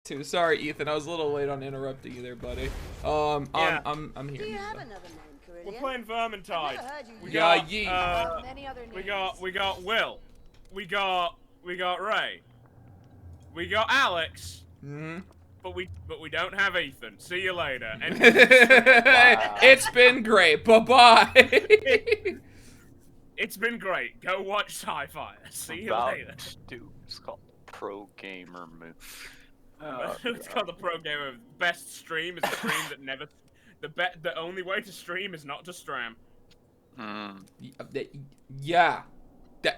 Too. Sorry, Ethan. I was a little late on interrupting you there, buddy. Yeah. I'm here. Do you so. have another name, Carillion? We're playing Vermintide. We Yeah, got, yeet. Many other names. we got Will. We got Ray. We got Alex. Mm-hmm. But we don't have Ethan. See you later. And It's been great. Bye-bye. it's been great. Go watch Sci-Fi. See you later. Dude, it's called Pro Gamer Move. It's called the Pro Gamer. Best stream is a stream that never. The only way to stream is not to stream. Yeah.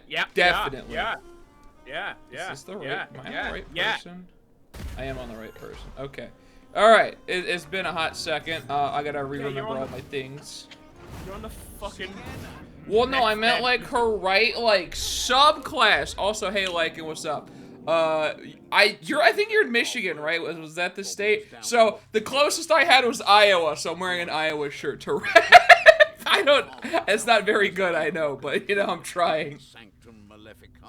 Yeah. Definitely. Yeah. Is this the right? Am I on the right yeah. person? I am on the right person. Okay. All right. It's been a hot second. I gotta re-remember all my things. You're on the fucking. Well, no, I meant like her right like subclass. Also, hey, Lycan, what's up? I think you're in Michigan, right? Was that the state? So the closest I had was Iowa, so I'm wearing an Iowa shirt to I don't. It's not very good, I know, but you know I'm trying.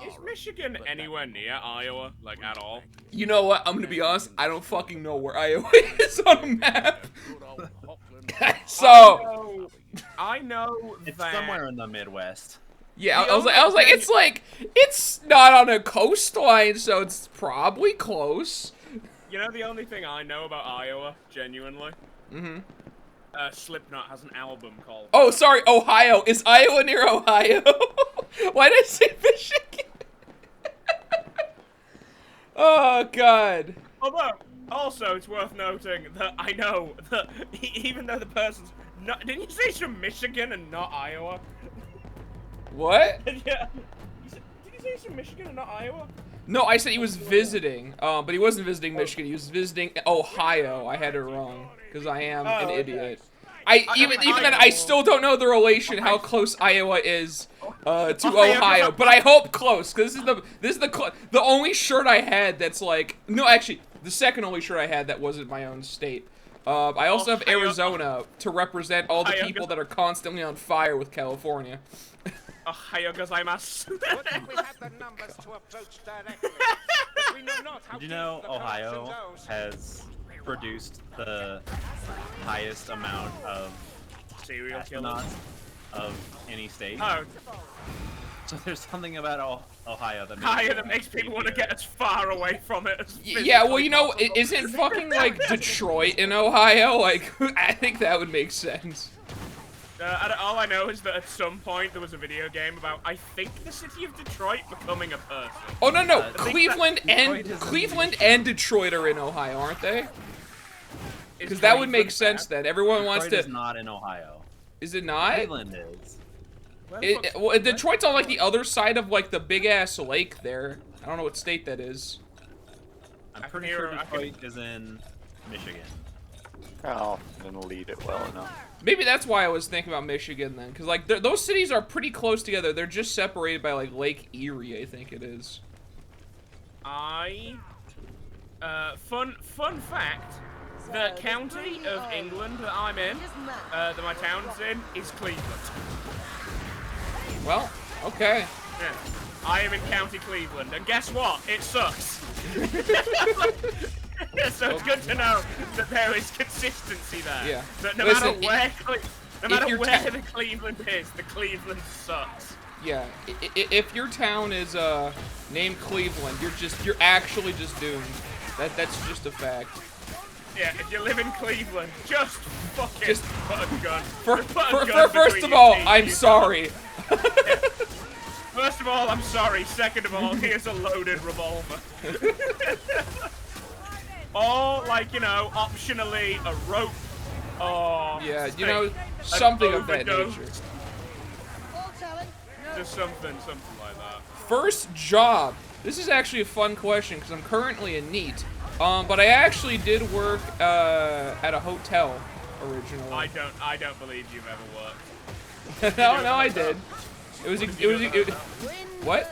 Is Michigan anywhere near Iowa, like at all? You know what? I'm gonna be honest. I don't fucking know where Iowa is on a map. So I know It's that somewhere in the Midwest. yeah, I was like, it's not on a coastline, so it's probably close. You know the only thing I know about Iowa, genuinely? Mm-hmm. Slipknot has an album called. Oh, sorry, Ohio. Is Iowa near Ohio? Why did I say Michigan? Oh, God. Although, also, it's worth noting that I know that even though the person's not. Didn't you say it's from Michigan and not Iowa? What? Yeah. Did you say it's from Michigan and not Iowa? No, I said he was visiting, but he wasn't visiting Michigan. He was visiting Ohio. I had it wrong, because I am an idiot. Even then, I still don't know the relation, how close Iowa is to Ohio, but I hope close, because this is the only shirt I had that's like, no, actually, the second only shirt I had that wasn't my own state. I also have Arizona to represent all the people that are constantly on fire with California. Ohio gozaimasu. We had the numbers to approach directly, but we know not how Did you know deep the Ohio corruption goes. has produced the highest amount of Serial killers. astronauts of any state? Oh, So there's something about Ohio that makes people want to get as far away from it as Yeah, well, you know, physically isn't fucking, like, Detroit in Ohio? Like, I think that would make sense. All I know is that at some point there was a video game about, I think, the city of Detroit becoming a person. Oh, no, think Cleveland and Detroit are in Ohio, aren't they? Because that would make sense then. Everyone wants Detroit to... is not in Ohio. Is it not? Cleveland is. Well, Detroit's on, like, the other side of, like, the big-ass lake there. I don't know what state that is. I'm pretty sure Detroit is in Michigan. Oh, didn't lead it well enough. Maybe that's why I was thinking about Michigan then. Because, like, those cities are pretty close together. They're just separated by, like, Lake Erie, I think it is. Fun fact, the county of England that I'm in, that my town's in, is Cleveland. Well, okay. Yeah. I am in County Cleveland, and guess what? It sucks. So it's good to know that there is consistency there. Yeah. That no Listen, matter where the your Cleveland is, the Cleveland sucks. Yeah, if your town is named Cleveland, you're actually just doomed. That's just a fact. Yeah, if you live in Cleveland, just fucking put a gun. First of all, I'm sorry. First of all, I'm sorry. Second of all, here's a loaded revolver. Or, like, you know, optionally a rope. Or Yeah, you know, something of that overdose. nature. Just something like that. First job. This is actually a fun question because I'm currently a NEET. But I actually did work at a hotel originally. I don't believe you've ever worked. no, I did. It was what?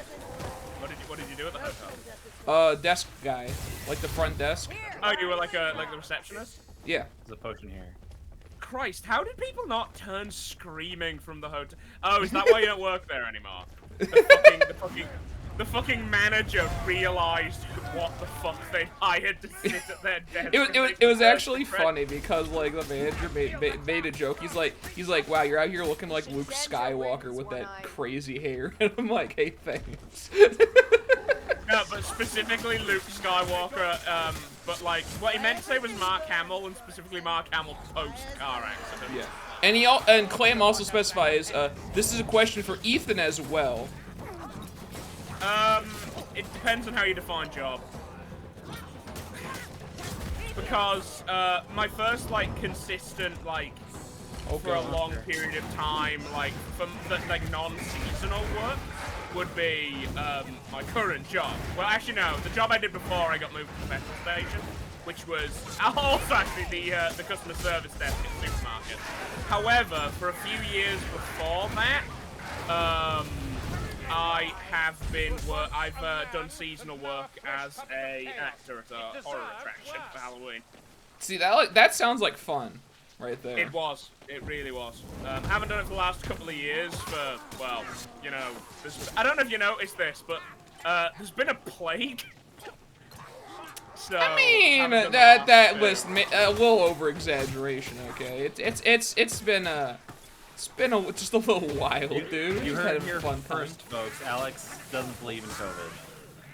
What did you do at the hotel? Desk guy, like the front desk. Oh, you were like the receptionist? Yeah. There's a potion here. Christ, how did people not turn screaming from the hotel? Oh, is that why you don't work there anymore? The the fucking manager realized what the fuck they hired to sit at their desk. It was actually funny because like the manager made a joke. He's like, wow, you're out here looking like Luke Skywalker with that crazy hair, and I'm like, hey, thanks. No, but specifically Luke Skywalker. But like what he meant to say was Mark Hamill, and specifically Mark Hamill post car accident. Yeah. And Clam also specifies this is a question for Ethan as well. It depends on how you define job. Because my first like consistent like for a long period of time like from like non-seasonal work would be my current job. Well, actually no, the job I did before I got moved to the petrol station, which was also actually the customer service desk at the supermarket. However, for a few years before that, I've done seasonal work as a actor at a horror attraction for Halloween. See, that sounds like fun, right there. It was. It really was. Haven't done it for the last couple of years for, well, you know, I don't know if you noticed this, but there's been a plague. So, I mean, that was a little over exaggeration. Okay, it's been just a little while, dude. You We've heard had it here fun first, folks. Alex doesn't believe in COVID.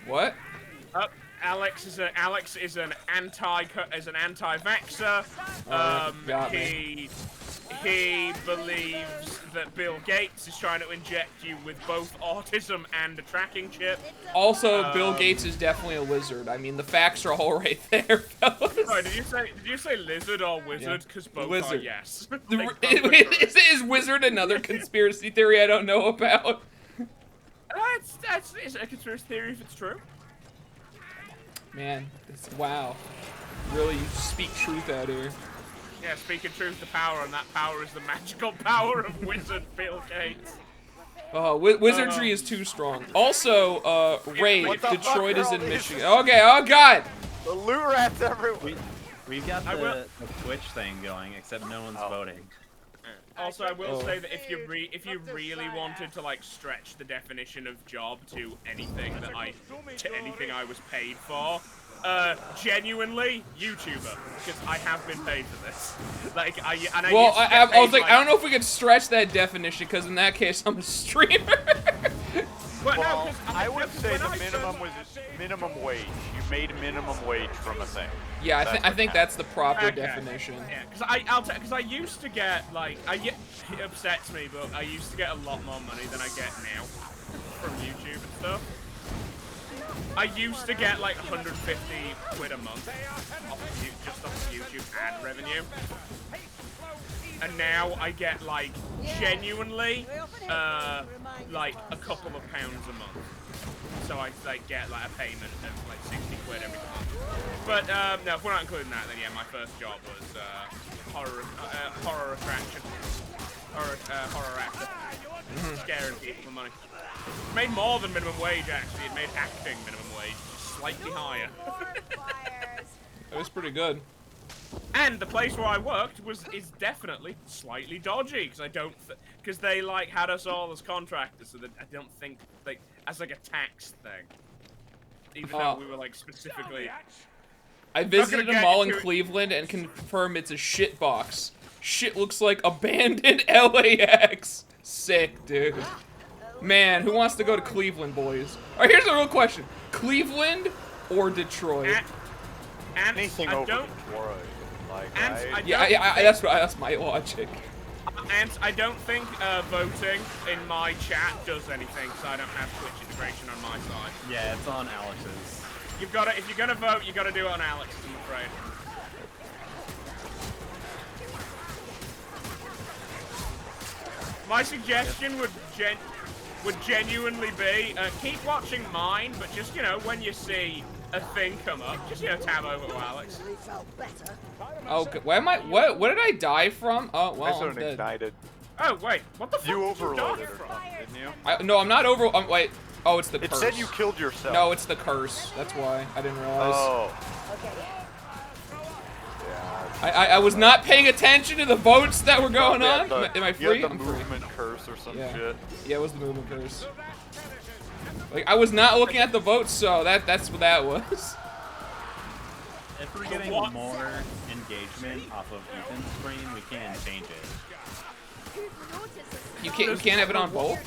What? Alex is an anti-vaxxer. He believes that Bill Gates is trying to inject you with both autism and a tracking chip. Also, Bill Gates is definitely a lizard. I mean, the facts are all right there, fellas. Sorry, did you say lizard or wizard? Because both are yes. Is wizard another conspiracy theory I don't know about? It's a conspiracy theory if it's true. Man, wow. Really, you speak truth out here. Yeah, speaking truth to power, and that power is the magical power of Wizard Bill Gates. Wizardry is too strong. Also, Ray, Detroit is in Earl? Michigan. Okay, oh god! The loot rats everywhere. We've got the Twitch thing going, except no one's voting. Also, I will say that if you really wanted to like stretch the definition of job to anything I was paid for, genuinely YouTuber, because I have been paid for this. Like I was like, I don't know if we could stretch that definition, because in that case, I'm a streamer. Well, I would say the minimum was minimum wage. You made minimum wage from a thing. Yeah, I think that's the proper definition. Yeah, because I used to get like it upsets me, but I used to get a lot more money than I get now from YouTube and stuff. I used to get like 150 quid a month just off of YouTube ad revenue. And now I get like genuinely like a couple of pounds a month. So I like get like a payment of like 60 quid every month. But no, if we're not including that, then yeah, my first job was horror attraction, horror actor, scaring people for money. Made more than minimum wage actually. It made acting minimum wage, slightly higher. It was pretty good. And the place where I worked is definitely slightly dodgy because they like had us all as contractors, so that I don't think like as like a tax thing. Even though we were like specifically. I visited a mall in Cleveland and confirmed it's a shit box. Shit looks like abandoned LAX. Sick, dude. Man, who wants to go to Cleveland, boys? Alright, here's the real question: Cleveland or Detroit? Anything over Detroit. Like, that's my logic. And I don't think voting in my chat does anything, so I don't have Twitch integration on my side. Yeah, it's on Alex's. You've got to, if you're gonna vote, you got to do it on Alex's, I'm afraid. My suggestion would genuinely be keep watching mine, but just when you see a thing come up, just tab over to Alex. Oh, where am I? What did I die from? Oh, well, I'm dead. Ignited. Oh wait, what the fuck? You did overloaded die or from? something, didn't you? No, I'm not over. Wait. Oh, it's the curse. It said you killed yourself. No, it's the curse. That's why I didn't realize. Oh. I was not paying attention to the votes that were going on. Am I free? You had the I'm movement free. curse or some shit. Yeah, it was the movement curse. Like, I was not looking at the votes, so that's what that was. If we're getting more engagement off of Ethan's screen, we can change it. You can't have it on both?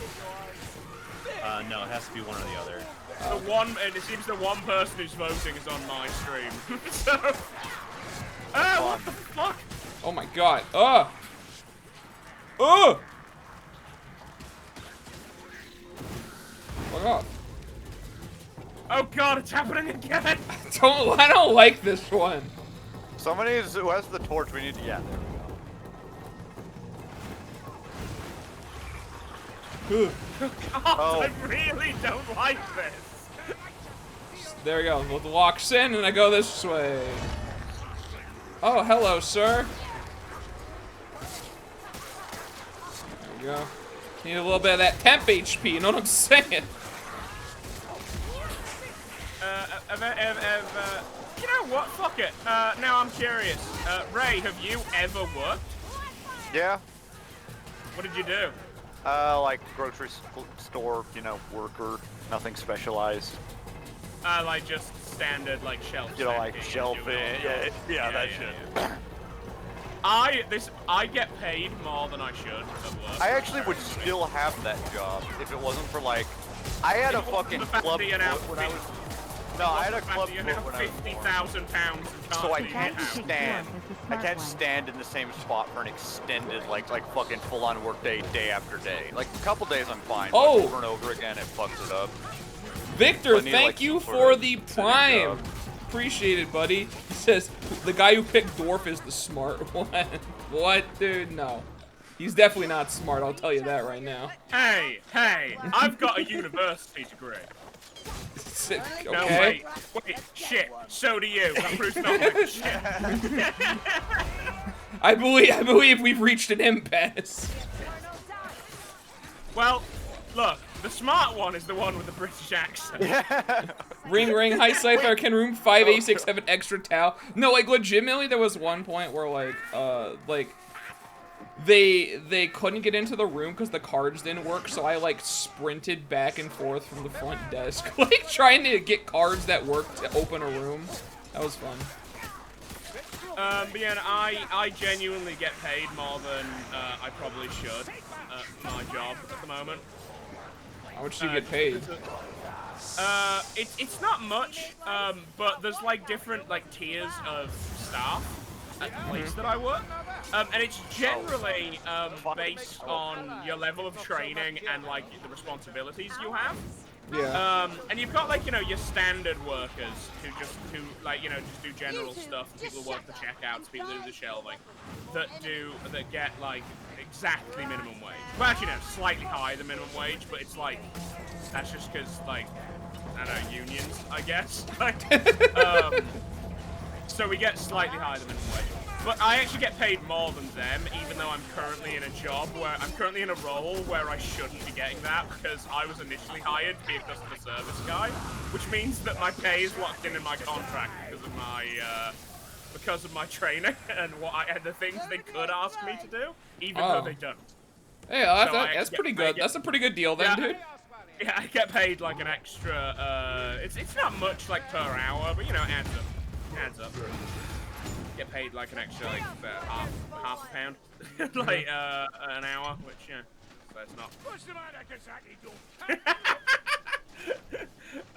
No, it has to be one or the other. And it seems the one person who's voting is on my stream. So, what the fuck? Oh my god. Ugh! Fuck off. Oh god, it's happening again! I don't like this one. Somebody who has the torch, we need to, yeah. Ugh. God, I really don't like this. There we go. Well, the walks in and I go this way. Oh, hello, sir. There we go. Need a little bit of that temp HP, you know what I'm saying? You know what? Fuck it. Now I'm curious. Ray, have you ever worked? Yeah. What did you do? Like grocery store, you know, worker, nothing specialized. Like just standard, like shelf. You know, like shelving. Yeah, that shit. I get paid more than I should at work. I actually would still have that job if it wasn't for like, I had a fucking club foot when I was. No, I had a club foot when I was. 50,000 pounds. So I can't stand. I can't stand in the same spot for an extended, like fucking full-on work day after day. Like a couple days I'm fine. Oh. But over and over again, it fucks it up. Victor, I need, thank like, you some for sort of the sitting prime. job. Appreciate it, buddy. He says, the guy who picked Dwarf is the smart one. What, dude? No. He's definitely not smart, I'll tell you that right now. Hey, I've got a university degree. Okay. No, wait, shit, so do you. That proves nothing. Shit. I believe we've reached an impasse. Well, look, the smart one is the one with the British accent. Ring, hi Scyther, can room 5A6 have an extra towel? No, like legitimately there was one point where like they couldn't get into the room because the cards didn't work, so I like sprinted back and forth from the front desk, like trying to get cards that worked to open a room. That was fun. But yeah, I genuinely get paid more than I probably should at my job at the moment. How much do you get paid? It's not much, but there's like different like tiers of staff at the place that I work, and it's generally based on your level of training and like the responsibilities you have. Yeah. And you've got like, you know, your standard workers who like, you know, just do general stuff. People who work the checkouts, people who do the shelving, that get like exactly minimum wage. Well, actually, no, slightly higher than minimum wage, but it's like that's just because like I don't know, unions, I guess. Like, so we get slightly higher than minimum wage. But I actually get paid more than them, even though I'm currently in a job where I'm currently in a role where I shouldn't be getting that because I was initially hired to be a customer service guy, which means that my pay is locked in my contract because of my training and the things they could ask me to do, even though they don't. Hey, that's pretty good. That's a pretty good deal then, dude. Yeah, I get paid like an extra. It's not much like per hour, but you know, it adds up. Adds up. Get paid like an extra like half a pound, like an hour, which yeah, so it's not.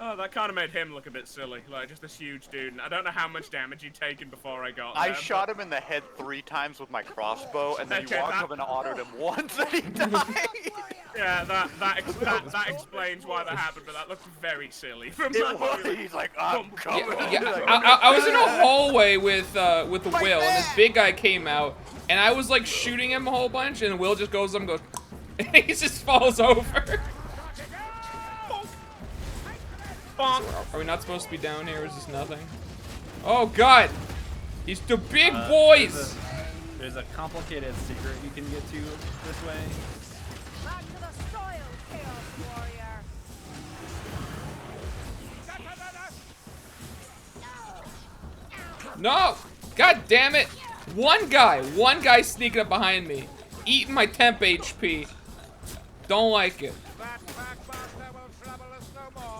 Oh, that kind of made him look a bit silly, like just this huge dude. And I don't know how much damage he'd taken before I got there. I shot him in the head 3 times with my crossbow, and then he walked up and autoed him once, and he died. Yeah, that explains why that happened, but that looked very silly. He's like, I'm coming. I was in a hallway with the Will, and this big guy came out, and I was like shooting him a whole bunch, and Will just goes up and goes, and he just falls over. So are we not supposed to be down here? Is this nothing? Oh God! These two big boys! There's a complicated secret you can get to this way. Back to the soil, Chaos Warrior! No! God damn it! One guy sneaking up behind me, eating my temp HP. Don't like it. That backbuster will trouble us no more.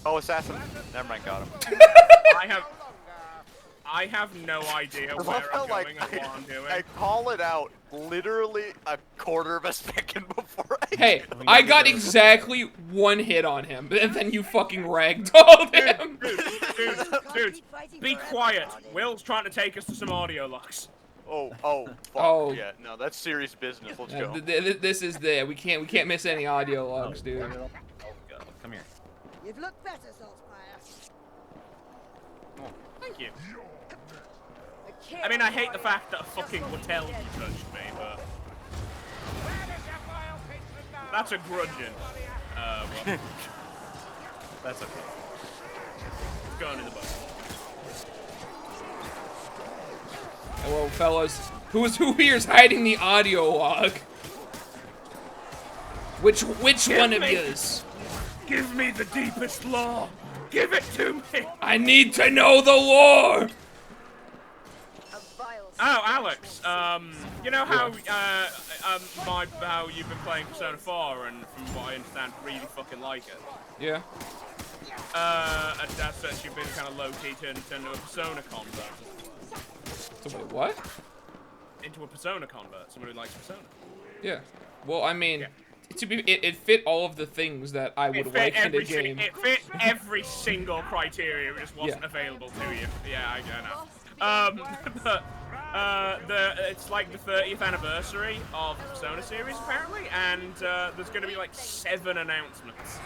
Oh, assassin. Never mind, got him. I have no idea I where love how, I'm going or what I'm doing. I call it out literally a quarter of a second before I Hey, I got exactly 1 hit on him, and then you fucking ragdolled him. Dude, be quiet. Will's trying to take us to some audio logs. fuck. Oh. Yeah, no, that's serious business. Let's go. This is the we can't miss any audio logs, dude. Go. Come here. You've looked better, Saltspire. Thank you. I mean, I hate the fact that a fucking Wattel touched me, but that's a grudging. Well, That's okay. it's going in the book. Hello, fellas. Who here's hiding the audio log? Which one of yous? Give me the deepest lore. Give it to me. I need to know the lore. Oh, Alex. You know how how you've been playing Persona 4 and from what I understand, really fucking like it. Yeah. And as such, you've been kind of low-key turned into a Persona convert. So wait, what? Into a Persona convert, somebody who likes Persona. Yeah. Well, I mean, Yeah. it fit all of the things that I would like in a game. It fit every single criteria, it just wasn't Yeah. available to you. Yeah, I know. But it's like the 30th anniversary of the Persona series apparently, and there's going to be like 7 announcements.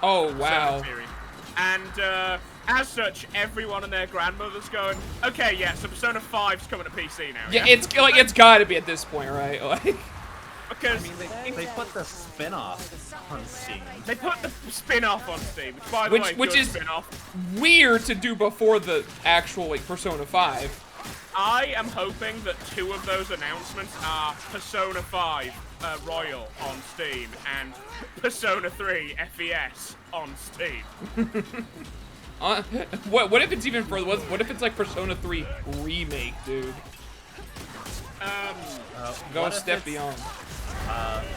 Oh wow. Persona series. And as such, everyone and their grandmother's going, okay, yeah, so Persona 5's coming to PC now. Yeah, it's got to be at this point, right? Like. Because They put the spin-off on Steam. they put the spin-off on Steam, which by the way, Which good is spin-off. weird to do before the actual like Persona 5. I am hoping that 2 of those announcements are Persona 5 Royal on Steam and Persona 3 FES on Steam. What if it's even further? What if it's like Persona 3 remake, dude? Go a What if step it's, beyond. Honestly,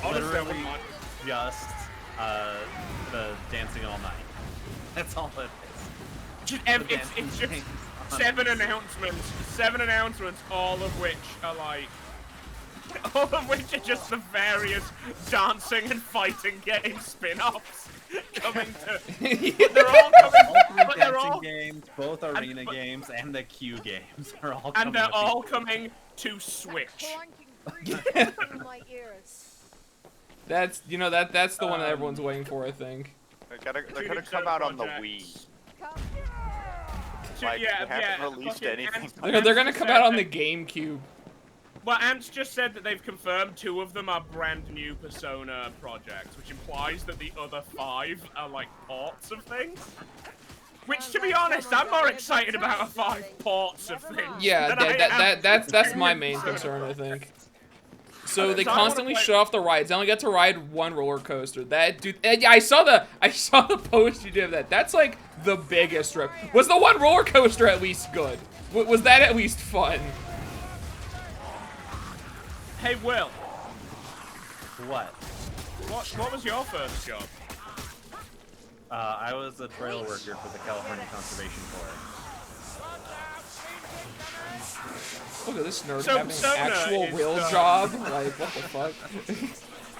I Literally wouldn't mind. just the dancing all night. That's all it is. It's just 7 announcements. 7 announcements, all of which are like... All of which are just the various dancing and fighting game spin-offs coming to... They're all coming... All 3 But they're dancing all... games, both arena but- games, and the Q games are all coming And they're to all PC. coming to Switch. Clanking my ears. That's that's the one that everyone's waiting for, I think. They're gonna Two come out on the projects. Wii. So, Like, yeah, they haven't released fucking anything. Ants- They're Ants gonna just come said out on that- the GameCube. Well, Ants just said that they've confirmed 2 of them are brand new Persona projects, which implies that the other 5 are like ports of things. Which, to be honest, I'm more excited about a 5 ports of things. Yeah, than I am that's my main Persona. concern, I think. So they So I wanna constantly play- shut off the rides. I only got to ride 1 roller coaster. That dude, yeah, I saw the post you did of that. That's like the biggest rip. Was the 1 roller coaster at least good? Was that at least fun? Hey, Will, What? what was your first job? I was a trail worker for the California Conservation Corps. Look at this nerd So having an Persona actual is, real job. Like, what the fuck?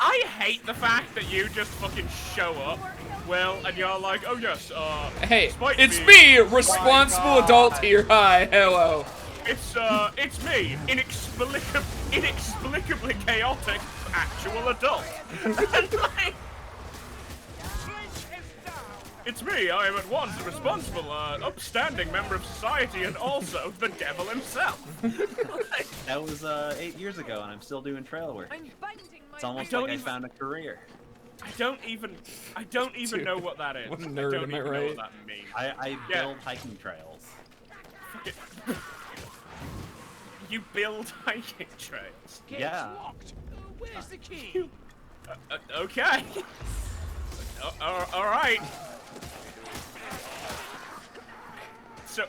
I hate the fact that you just fucking show up, Will, and you're like, oh yes, Hey, despite it's me, responsible adult here. Hi, hello. It's me, inexplicably chaotic, actual adult. And, like, it's me, I am at once a responsible, upstanding member of society and also the devil himself. Like, That was 8 years ago, and I'm still doing trail work. I'm binding my It's almost don't like I even- found a career. I don't even Dude, know what that is. what a I nerd, don't am I even know right? what that means. I Yeah. build hiking trails. You build hiking trails. Yeah. Where's the key? Okay. All right. So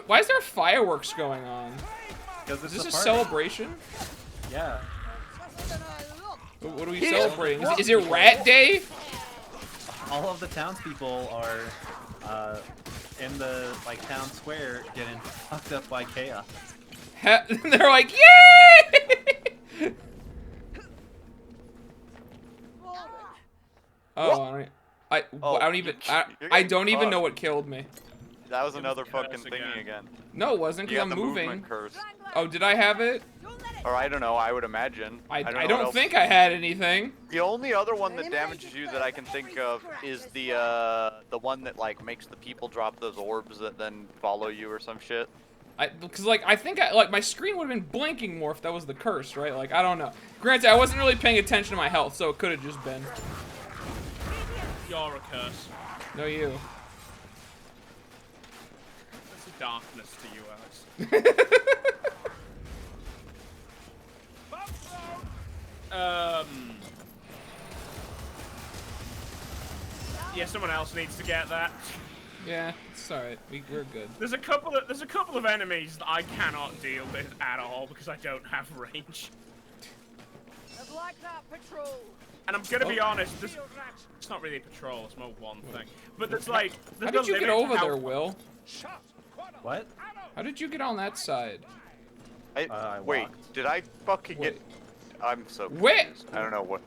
Why is there fireworks going on? Because Is it's this a party. celebration? Yeah. What are we celebrating? Is it Rat Day? all of the townspeople are in the like town square getting fucked up by chaos. They're like, yay! Oh, I don't even know what killed me. That was another curse fucking thingy again. again. No, it wasn't, You because got I'm the moving. movement curse. Oh, did I have it? Or I don't know, I would imagine. I know don't what else. think I had anything. The only other one that damages you that I can think of is the one that like makes the people drop those orbs that then follow you or some shit. Because like I think like my screen would have been blinking more if that was the curse, right? Like I don't know. Granted, I wasn't really paying attention to my health, so it could have just been. You're a curse. No, you. That's a darkness to you, Alex. Yeah, someone else needs to get that. Yeah, it's alright. We're good. There's a couple of enemies that I cannot deal with at all because I don't have range. I'd like that patrol. And I'm gonna be honest, it's not really a patrol, it's more one thing. But there's like, How there's did you get over there, Will? What? How did you get on that side? I Wait, walked. did I fucking Wait. get? I'm so Where? confused. I don't know where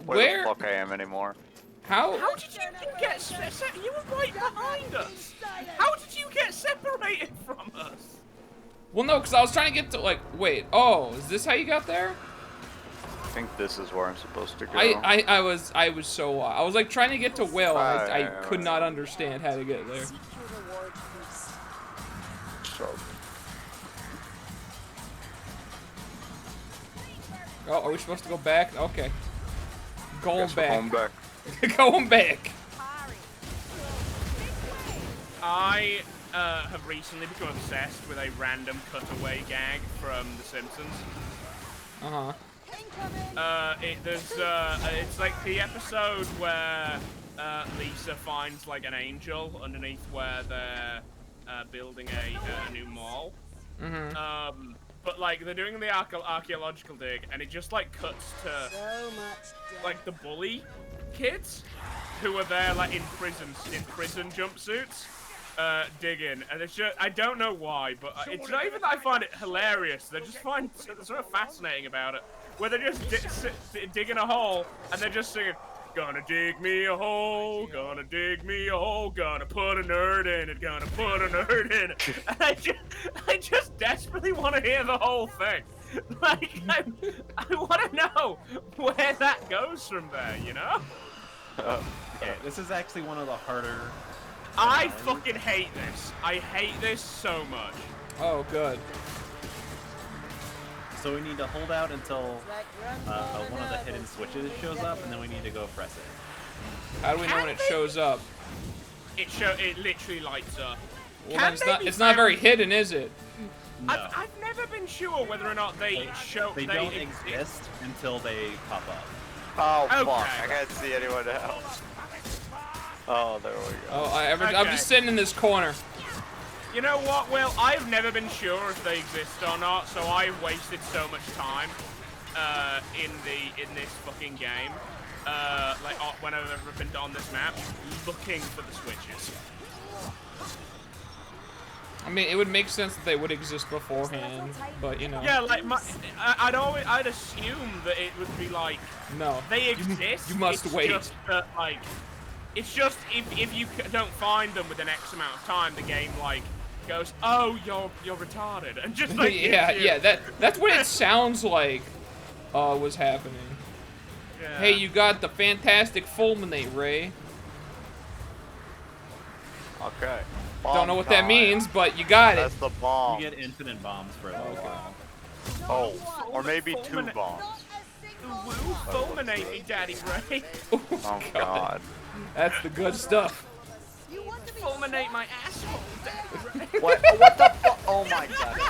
Where? the fuck I am anymore. How? How did you get separated? You were right behind us. How did you get separated from us? Well, no, because I was trying to get to like. Wait. Oh, is this how you got there? I think this is where I'm supposed to go. I was so I was like trying to get to Will. And I Right. could not understand how to get there. So, Oh, are we supposed to go back? Okay. Going guess we're home back. back. Going back. I have recently become obsessed with a random cutaway gag from The Simpsons. Uh huh. It's like the episode where Lisa finds like an angel underneath where they're building a new mall. Mhm. But like they're doing the archaeological dig, and it just like cuts to like the bully kids who are there like in prison jumpsuits. Digging, and it's just, I don't know why, but it's not even that I find it hilarious, they just find something sort of fascinating about it, where they're just digging a hole, and they're just singing, gonna dig me a hole, gonna dig me a hole, gonna put a nerd in it, gonna put a nerd in it, and I just desperately want to hear the whole thing. Like, I want to know where that goes from there, you know? Okay, this is actually one of the harder. I fucking hate this. I hate this so much. Oh, good. So we need to hold out until one of the hidden switches shows up, and then we need to go press it. How do we know when it shows up? It literally lights up. Well, Can then they it's be not very found? hidden, is it? No, I've never been sure whether or not they they don't exist until they pop up. Oh Okay. fuck! I can't see anyone else. Oh, there we go. Oh, I'm Okay. just sitting in this corner. You know what, Will? I've never been sure if they exist or not, so I've wasted so much time in this fucking game. Whenever I've been on this map, looking for the switches. I mean, it would make sense that they would exist beforehand, but you know. Yeah, like I'd assume that it would be like No. they exist. You must it's wait. Just that, like, it's just if you don't find them within X amount of time, the game like goes, oh, you're retarded, and just like yeah, gives you- yeah. That's what it sounds like. Was happening. Yeah. Hey, you got the fantastic fulminate, Ray. Okay. Don't know Bomb what that time. means, but you got it. That's the bomb. You get infinite bombs for a little while. Oh, or maybe two Fulminate. bombs. Woo, fulminate me, Daddy Ray. Oh god. That's the good stuff. Fulminate my asshole, Daddy Ray. What the fuck? Oh my god.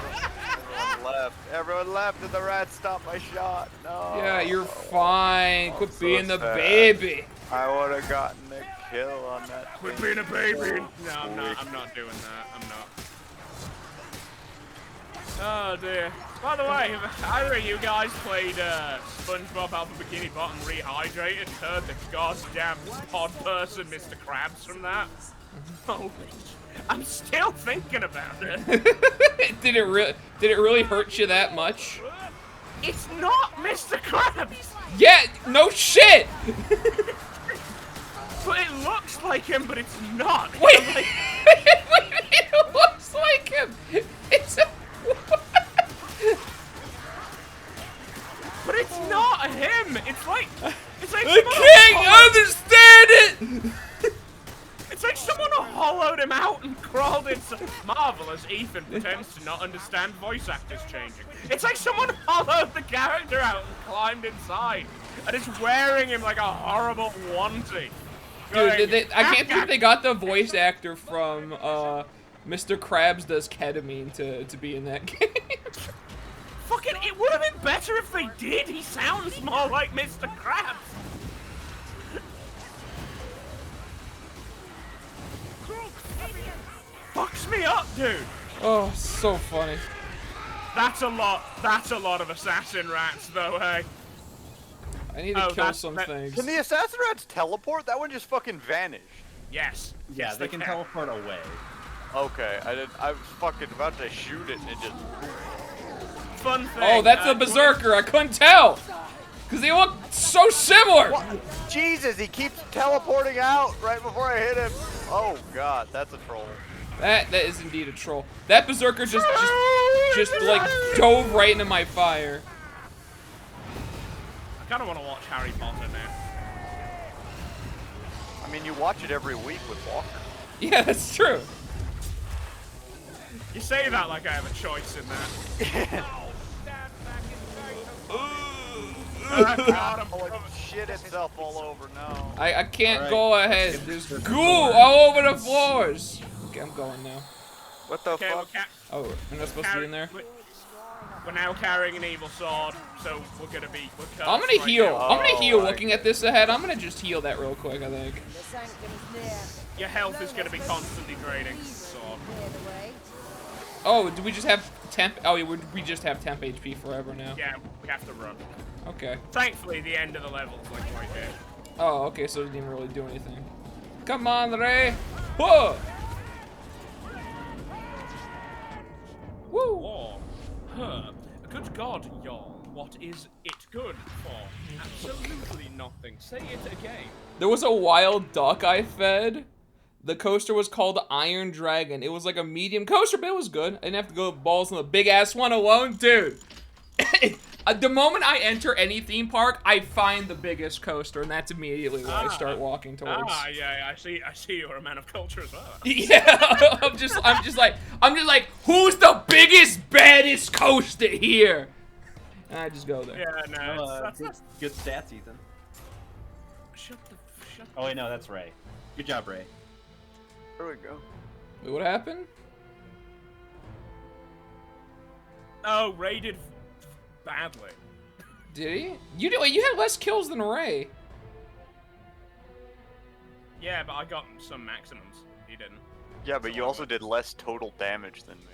Everyone left. Everyone left and the rat stopped my shot. No. Yeah, you're fine. Quit so being the sad. baby. I would have gotten a kill on that. Quit thing. being a baby. No, I'm Quick. not doing that. I'm not. Oh dear. By the way, have either of you guys played SpongeBob Alpha Bikini Bottom Rehydrated? Heard the goddamn pod person, Mr. Krabs, from that? Oh, I'm still thinking about it. Did it really hurt you that much? It's not Mr. Krabs! Yeah, no shit! But it looks like him, but it's not. Wait, I'm like, it looks like him. It's a... but it's not him. It's like I can't understand it. It's like someone hollowed him out and crawled inside. Marvelous. Ethan pretends to not understand voice actors changing. It's like someone hollowed the character out and climbed inside, and is wearing him like a horrible onesie. Dude, I can't believe they got the voice actor from Mr. Krabs Does Ketamine to be in that game. Fucking, it would have been better if they did. He sounds more like Mr. Krabs. Fucks me up, dude. Oh, so funny. That's a lot of assassin rats, though, hey. I need to kill that- some that- things. Can the assassin rats teleport? That one just fucking vanished. Yes. Yeah, Yes, they can can. teleport away. Okay, I was fucking about to shoot it and it just. Fun thing. Oh, that's a berserker. I couldn't tell. Because they look so similar. What? Jesus, he keeps teleporting out right before I hit him. Oh god, that's a troll. That is indeed a troll. That berserker just like dove right into my fire. I kind of want to watch Harry Potter now. I mean, you watch it every week with Walker. Yeah, that's true. You say that like I have a choice in that. God, I'm Oh, it shit itself all over. No. I can't Alright. go ahead. There's goo all over the floors. Okay, I'm going now. What the okay, fuck? Oh, I'm not supposed to be in there? We're now carrying an evil sword, so we're gonna be. I'm gonna heal. Now. I'm gonna heal Oh, looking at this ahead. I'm gonna just heal that real quick, I think. The sanctum's near. Your health is gonna be constantly draining. Sword. Clear the way. Oh, do we just have temp? Oh, yeah, we just have temp HP forever now. Yeah, we have to run. Okay. Thankfully, the end of the level's like right there. Oh, okay, so it didn't even really do anything. Come on, Ray. Whoa! Woo! Oh, huh. Good God, y'all. What is it good for? Absolutely nothing. Say it again. There was a wild duck I fed. The coaster was called Iron Dragon. It was like a medium coaster, but it was good. I didn't have to go balls on the big ass one alone, dude. The moment I enter any theme park, I find the biggest coaster, and that's immediately what I start walking towards. Yeah, I see you're a man of culture as well. Yeah, I'm just like, who's the biggest, baddest coaster here? And I just go there. Yeah, no, that's Good stats, Ethan. shut. Oh wait, no, that's Ray. Good job, Ray. There we go. Wait, what happened? Oh, Ray did badly. Did he? You had less kills than Ray. Yeah, but I got some maximums. He didn't. Yeah, but you also did less total damage than me.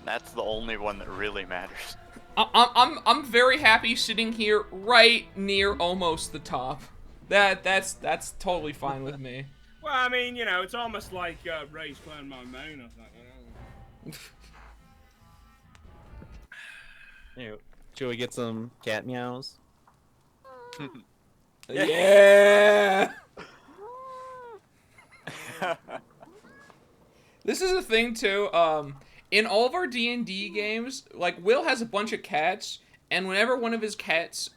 That's the only one that really matters. I'm very happy sitting here right near almost the top. That's totally fine with me. Well, I mean, you know, it's almost like Ray's playing my main or something. Anyway, should we get some cat meows? Yeah. This is a thing too. In all of our D&D games, like Will has a bunch of cats, and whenever one of his cats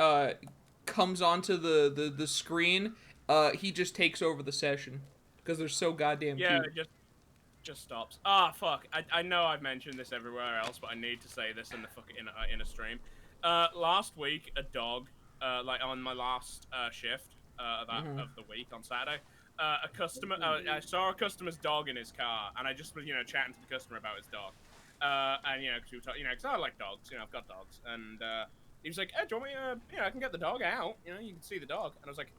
comes onto the screen, he just takes over the session because they're so goddamn Yeah, cute. it just stops. Ah, fuck. I know I've mentioned this everywhere else, but I need to say this in a stream. Last week, a dog, like on my last shift of the week on Saturday, a customer, I saw a customer's dog in his car, and I just was, you know, chatting to the customer about his dog. And, you know, cause we were talking, you know, because I like dogs, you know, I've got dogs. And he was like, hey, do you want me to, you know, I can get the dog out, you know, you can see the dog. And I was like,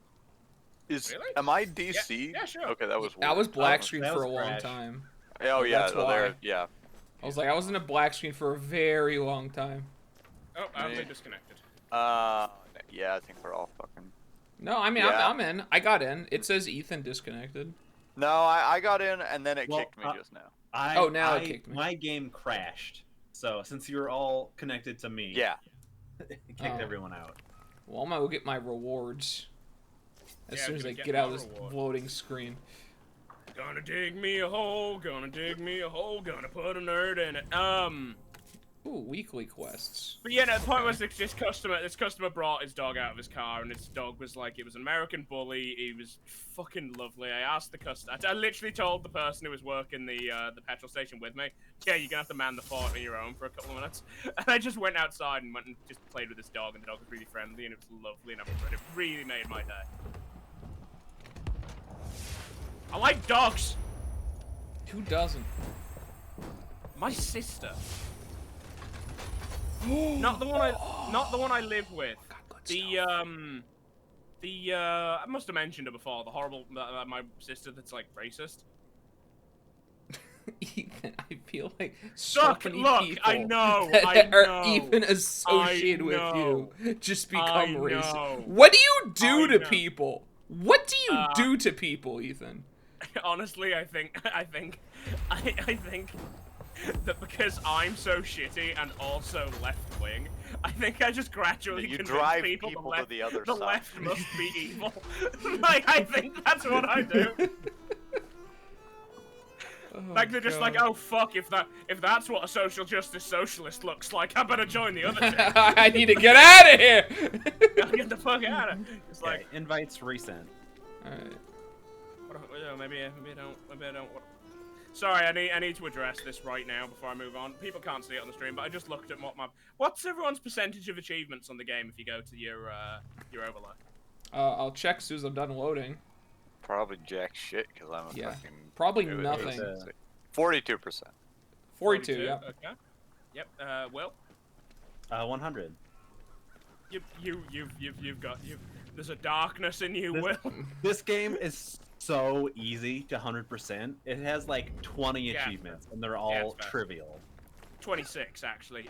really? Am I DC? Yeah, sure. Okay, that was weird. I was black Oh, screen that for a was long trash. time. Oh yeah, That's why. yeah. I was like, I was in a black screen for a very long time. Oh, I'm disconnected. Yeah, I think we're all fucking. No, I mean, Yeah. I'm in. I got in. It says Ethan disconnected. No, I got in and then it Well, kicked me just now. Now it kicked me. My game crashed. So since you were all connected to me, Yeah. it kicked everyone out. Well, I'm gonna go get my rewards as Yeah, soon as gonna I get get out my of this reward. loading screen. Gonna dig me a hole, gonna dig me a hole, gonna put a nerd in it. Ooh, weekly quests. But yeah, no, the point was this customer brought his dog out of his car, and his dog was like, it was an American bully. He was fucking lovely. I asked the customer, I literally told the person who was working the petrol station with me, yeah, you're gonna have to man the fort on your own for a couple of minutes. And I just went outside and went and just played with his dog, and the dog was really friendly, and it was lovely, and it really made my day. I like dogs. Who doesn't? My sister. Not the one I live with. I must have mentioned it before. The horrible, my sister that's like racist. Ethan, I feel like so many people I know, that are even associated with you just become racist. What do you do to people? What do you do to people, Ethan? Honestly, I think that because I'm so shitty and also left wing, I think I just gradually You convince drive people people the left, to the other the side. left must be evil. Like, I think that's what I do. Like, they're just like, oh fuck, if that's what a social justice socialist looks like, I better join the other two. I need to get out of here. Get the fuck out of here. It's like, invites recent. Alright. maybe I don't. Sorry, I need to address this right now before I move on. People can't see it on the stream, but I just looked at what's everyone's percentage of achievements on the game if you go to your overlay. I'll check as soon as I'm done loading. Probably jack shit because I'm a fucking. Probably it was, nothing. 42%. 42, yeah. Okay. Yep. Will. 100. You've got. There's a darkness in you, Will. This game is so easy to 100%. It has like 20 achievements, and they're all trivial. 26 actually.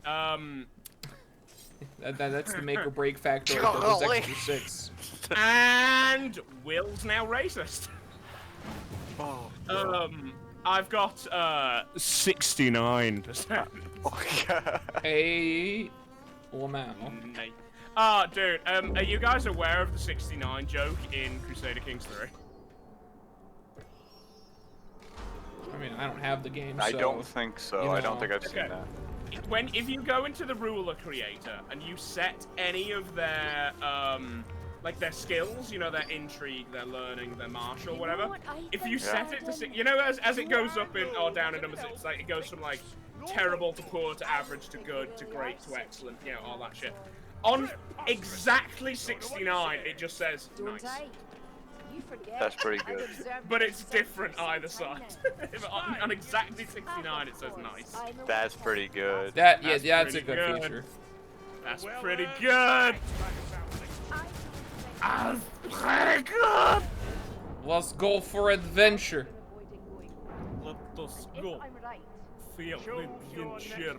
That's the make or break factor of those extra 6. And Will's now racist. I've got 69%. Hey, Lamau. Dude, are you guys aware of the 69 joke in Crusader Kings 3? I mean, I don't have the game, I so, don't think so. you I don't know. think I've seen that. If you go into the ruler creator and you set any of their like their skills, you know, their intrigue, their learning, their martial, whatever. If you set it to, you know, as it goes up in or down in numbers, it's like it goes from like terrible to poor to average to good to great to excellent, you know, all that shit. On exactly 69, it just says nice. That's pretty good. But it's different either side. on exactly 69, it says nice. That's pretty good. That's a good feature. That's pretty good. That's pretty good. Let's go for adventure. Let us go. Feel adventure.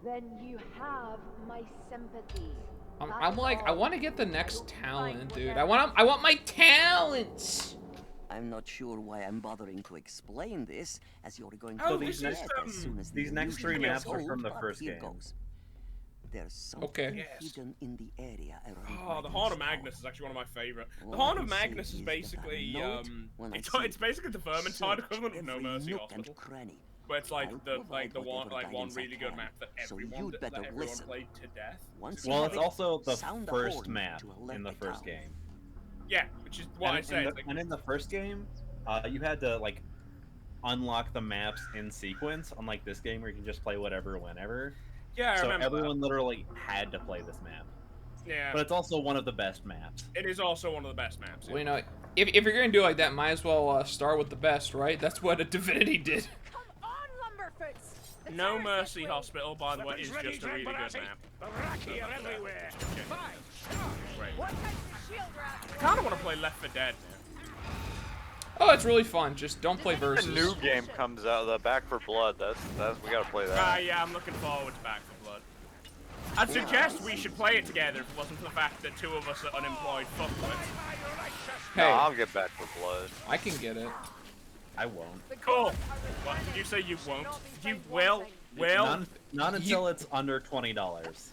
Then you have my sympathy. I'm like, I want to get the next talent, dude. I want my talents. I'm not sure why I'm bothering to explain this, as you're going to Oh, these get next- as soon as these the next illusion 3 is maps are from the solved, first here game. goes. There's something Okay. hidden in the area around Oh, the Horn of Magnus is actually one of my favorite. The Horn of Magnus is basically it's basically the Vermintide equivalent of No Mercy Hospital. But it's like the one really good map that everyone played to death. Well, it's also the first map in the first game. Yeah, which is what I say. And in the first game, you had to like unlock the maps in sequence, unlike this game where you can just play whatever whenever. Yeah, I so remember everyone literally had to play this map. Yeah. But it's also one of the best maps. It is also one of the best maps. Well, you know, if you're gonna do it like that, might as well start with the best, right? That's what a Divinity did. No Mercy Hospital, by the way, is just a really good map. everywhere. Great. I kind of want to play Left 4 Dead Oh, it's really fun. Just don't play The versus. new game comes out, the Back for Blood. That's we gotta play that. Yeah, I'm looking forward to Back 4 Blood. I'd suggest we should play it together if it wasn't for the fact that 2 of us are unemployed fuckwits. Hey, No, I'll get Back for Blood. I can get it. I won't. Cool. What, did you say you won't? You will? Will? Not until it's under $20.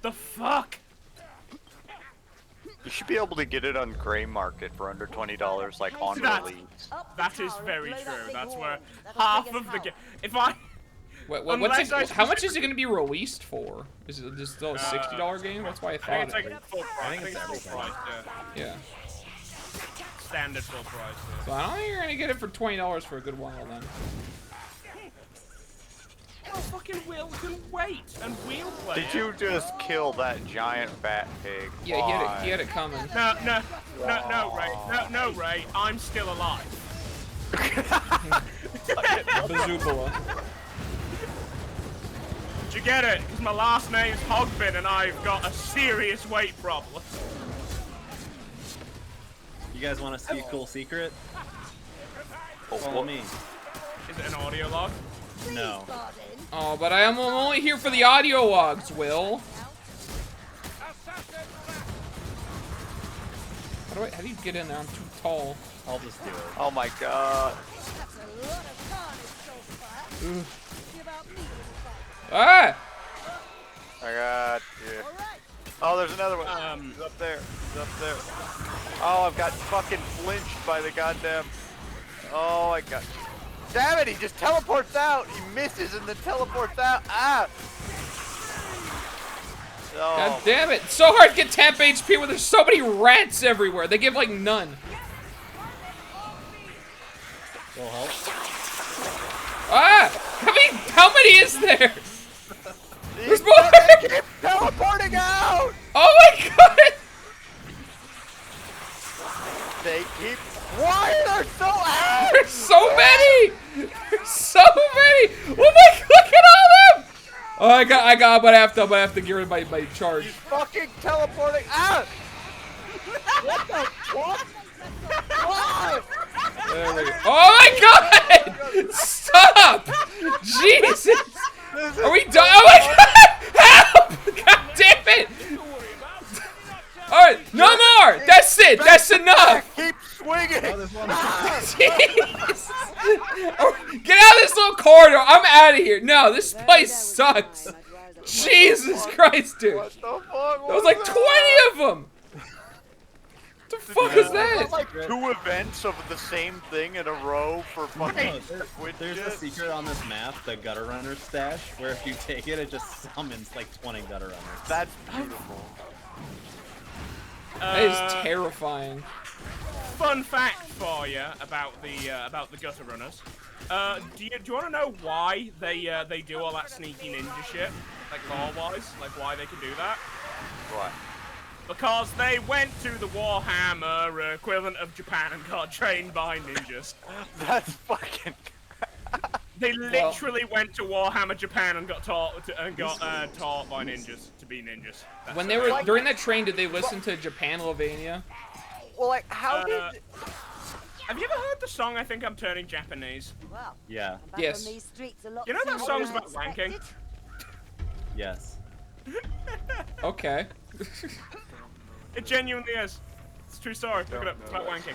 The fuck? You should be able to get it on Gray Market for under $20, like on That- release. That is very true. That's where half of the game. If I. What's Unless I it, how much is it going to be released for? Is it just still a $60 game? That's why I I thought think it's it. like full price. I think it's full price, yeah. Yeah. Standard full price. So I don't think you're going to get it for $20 for a good while then. Oh, fucking Will can wait, and we'll play Did you just kill that giant fat pig? Yeah, he had it coming. No, Ray. No, Ray. I'm still alive. Bazoobola. Did you get it? Because my last name's Hogbin, and I've got a serious weight problem. You guys want to see a cool secret? Oh, Follow me. Is it an audio log? No. Oh, but I'm only here for the audio logs, Will. How do you get in there? I'm too tall. I'll just do it. Oh my god. Ah! I got you. Oh, there's another one. He's up there. He's up there. Oh, I've got fucking flinched by the goddamn. Oh, I got. Damn it! He just teleports out. He misses and then teleports out. Ah! Oh. God damn it! It's so hard to get temp HP when there's so many rats everywhere. They give like none. Will help. Ah! How many is there? There's more! They keep teleporting out. Oh my god! They keep. Why are there so out? There's so many! There's so many! Oh my god, look at all of them! Oh, I'm gonna have to get rid of my charge. He's fucking teleporting out. What the fuck? What? There we go. Oh my god! Stop! Jesus! Are we done? Oh my god! Help! God damn it! Alright, no more! That's it! That's enough! Keep swinging! Jeez! Get out of this little corridor! I'm out of here! No, this place sucks! Jesus Christ, dude! What the fuck? There was like 20 of them! What the fuck is that? Like 2 events of the same thing in a row for fucking There's a secret on this map, the Gutter Runner stash, where if you take it, it just summons like 20 Gutter Runners. That's beautiful. That is terrifying. Fun fact for you about the gutter runners. Do you want to know why they do all that sneaky ninja shit, like lore-wise, like why they can do that? What? Because they went to the Warhammer equivalent of Japan and got trained by ninjas. That's fucking. They literally went to Warhammer Japan and got taught by ninjas to be ninjas. That's When they were during that train, did they listen to Japanovania? Well, like, how did? Have you ever heard the song "I Think I'm Turning Japanese"? Well, Yeah. Yes. You know that song's about wanking? Yes. Okay. It genuinely is. It's a true story. Look it up. It's about wanking.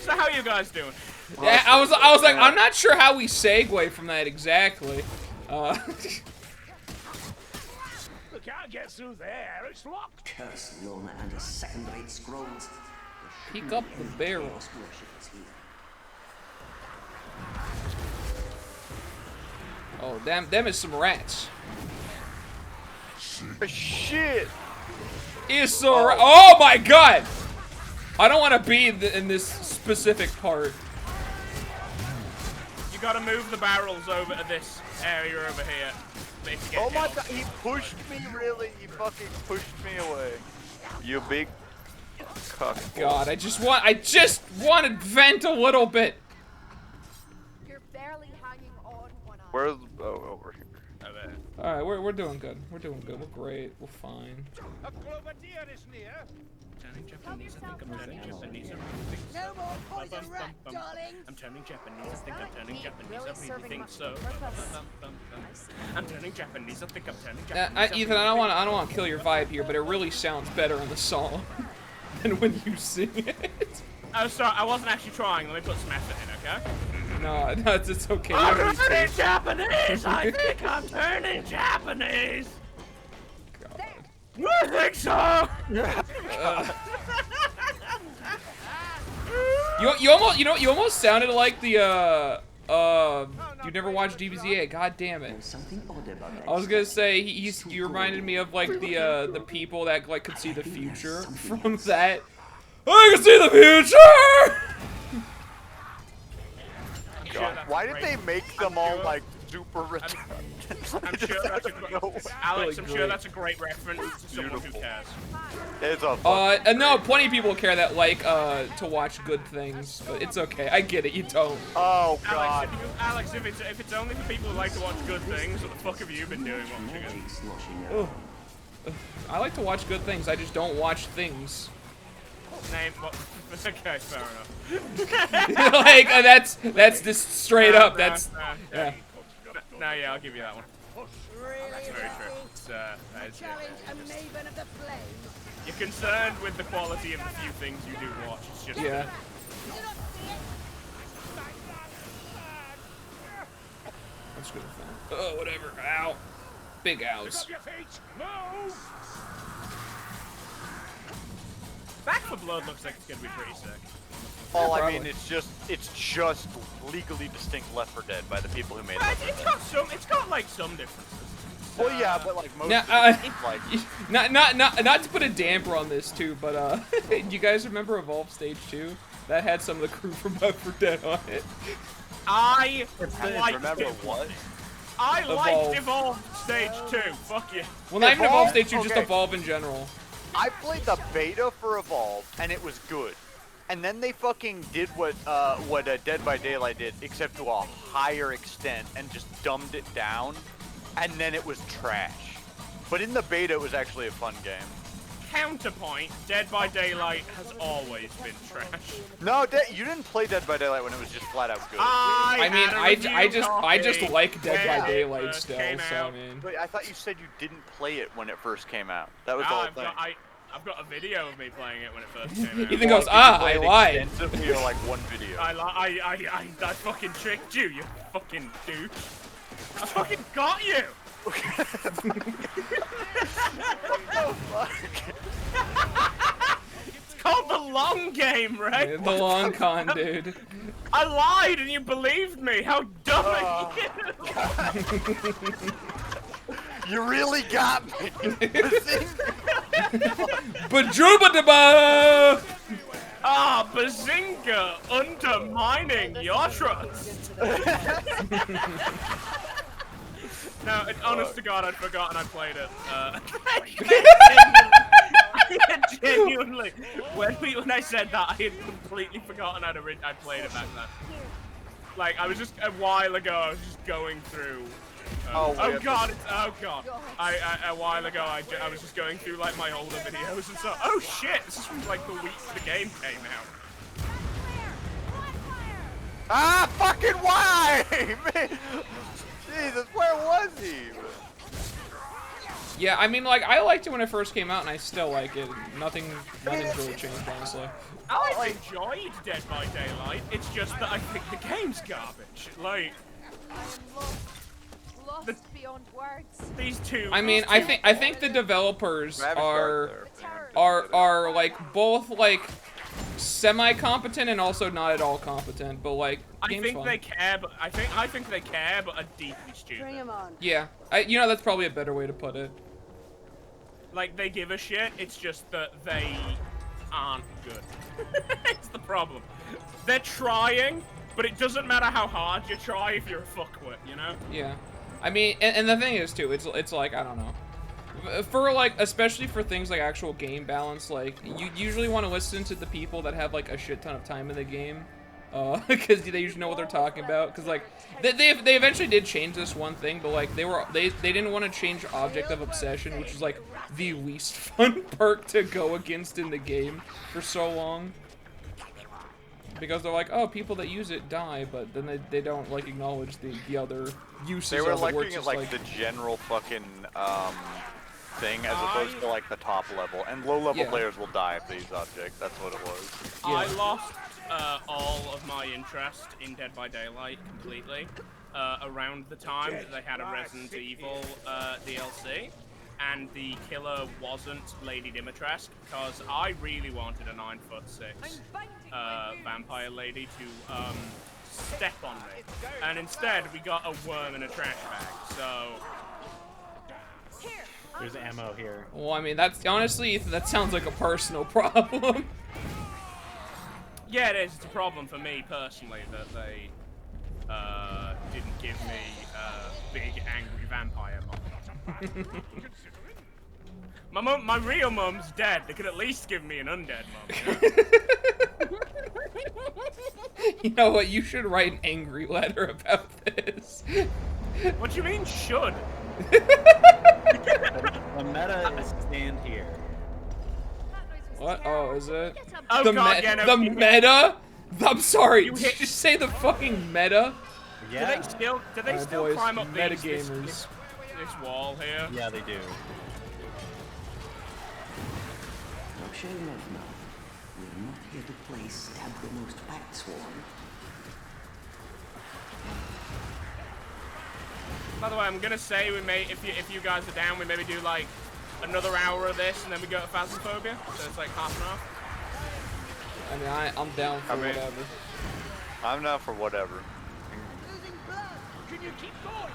So how are you guys doing? Yeah, I was like, I'm not sure how we segue from that exactly. We can't get through there. It's locked. Curse Lona and his second-rate scrolls. Peek up the barrel. Worshippers here. Oh, them is some rats. Shit! Is oh my god! I don't want to be in this specific part. You gotta move the barrels over to this area over here. Oh my god, he pushed me really. He fucking pushed me away. You big cuck. God, I just want to vent a little bit. You're barely hanging on one eye. Where's over here? All right, we're doing good. We're doing good. We're great. We're fine. A clover deer is near. turning Japanese. I think I'm turning Japanese. No more poison rat, darling. I'm turning Japanese. I think I'm turning Japanese. I really think so. I'm turning Japanese. I think I'm turning Japanese. Ethan, I don't want to kill your vibe here, but it really sounds better in the song than when you sing it. Oh, sorry, I wasn't actually trying. Let me put some effort in, okay? No, it's okay. I'm turning Japanese! I think I'm turning Japanese! God. I think so! You almost sounded like the you never watched DBZA. God damn it! Something odd about that. I was gonna say you reminded me of like the people that like could see the future from that. I can see the future. God, why did they make them all like super retarded? I'm sure that's a great, Alex, I'm sure that's a great reference to someone who cares. It's a no, plenty of people care that like to watch good things, but it's okay. I get it. You don't. Oh God. Alex, if it's only for people who like to watch good things, what the fuck have you been doing watching it? I like to watch good things. I just don't watch things. Name what? Okay, fair enough. Like that's just straight up. That's yeah. No, yeah, I'll give you that one. Really, That's very true. darling? It's, that is, Challenge a maven of the flames. you're concerned with the quality of the few things you do watch. It's just Yeah. Do not see it. That's good fun. Oh, whatever. Ow. Big outs. Back for Blood looks like it's gonna be pretty sick. Well, I probably. mean, it's just legally distinct Left 4 Dead by the people who made But Left 4 it's Dead. got like some differences. Well, yeah, but like most Now, of it, like not to put a damper on this too, but you guys remember Evolve Stage 2? That had some of the crew from Left 4 Dead on it. I remember what? I Evolve. liked Evolve Stage 2. Fuck you. Well, not even Evolve Evolve? Stage 2, just Okay. Evolve in general. I played the beta for Evolve, and it was good. And then they fucking did what Dead by Daylight did, except to a higher extent, and just dumbed it down. And then it was trash. But in the beta, it was actually a fun game. Counterpoint, Dead by Daylight has always been trash. No, you didn't play Dead by Daylight when it was just flat out good. I mean, I just copy like Dead by when Daylight it still, came so I out. mean. But I thought you said you didn't play it when it first came out. That was the whole thing. I've got a video of me playing it when it first came out. Ethan goes, Did you I play it lied. extensively or like one video? I fucking tricked you, you fucking douche. I fucking got you! It's called the long game, right? The long con, dude. I lied and you believed me! How dumb are you? You really got me! Bajubadaba! Ah, Bazinga! Undermining your trust! No, honest to God, I'd forgotten I played it. Genuinely, when I said that, I had completely forgotten I'd played it back then. Like, I was just, a while ago, I was just going through... a while ago, I was just going through, like, my older videos and so... Oh shit, this is from, like, the week the game came out. Ah, fucking why? Jesus, where was he? Yeah, I mean, like, I liked it when it first came out, and I still like it. Nothing's really changed, honestly. I enjoyed Dead by Daylight, it's just that I think the game's garbage. Like... Lost beyond words. These two... I mean, I think the developers are like both like semi-competent and also not at all competent, but like I think they care, but I think they care, but are deeply stupid. Bring him on. Yeah, that's probably a better way to put it. Like, they give a shit, it's just that they aren't good. It's the problem. They're trying, but it doesn't matter how hard you try if you're a fuckwit, you know? Yeah, I mean, and the thing is too, it's like, I don't know. For like, especially for things like actual game balance, like, you usually want to listen to the people that have like a shit ton of time in the game, because they usually know what they're talking about. Because like they eventually did change this one thing, but like they didn't want to change Object of Obsession, which is like the least fun perk to go against in the game for so long. Because they're like, oh, people that use it die, but then they don't like acknowledge the other uses. They were of it, looking at like the general fucking thing as opposed to like the top level, and low level players will die if they use Object. That's what it was. I lost all of my interest in Dead by Daylight completely around the time that they had a Resident Evil DLC. And the killer wasn't Lady Dimitrescu, because I really wanted a 9'6" vampire lady to step on me, and instead we got a worm in a trash bag. So there's ammo here. Well, I mean, that's honestly, that sounds like a personal problem. Yeah, it is. It's a problem for me personally that they didn't give me big angry vampire mom. My real mum's dead. They could at least give me an undead mum. You know what? You should write an angry letter about this. What do you mean, should? The meta is stand here. What? Oh, is it? Oh, the God, yeah, no, the meta? I'm sorry. Did you just say the fucking meta? Yeah. Do they still climb up meta this wall here? Yeah, they do. Now, show enough now. We're not here to play Stab the Most Packed Swarm. By the way, I'm gonna say we may, if you guys are down, we maybe do like another hour of this, and then we go to Phasmophobia. So it's like half an hour. I mean, I'm down for whatever. I'm down for whatever. Can you keep going?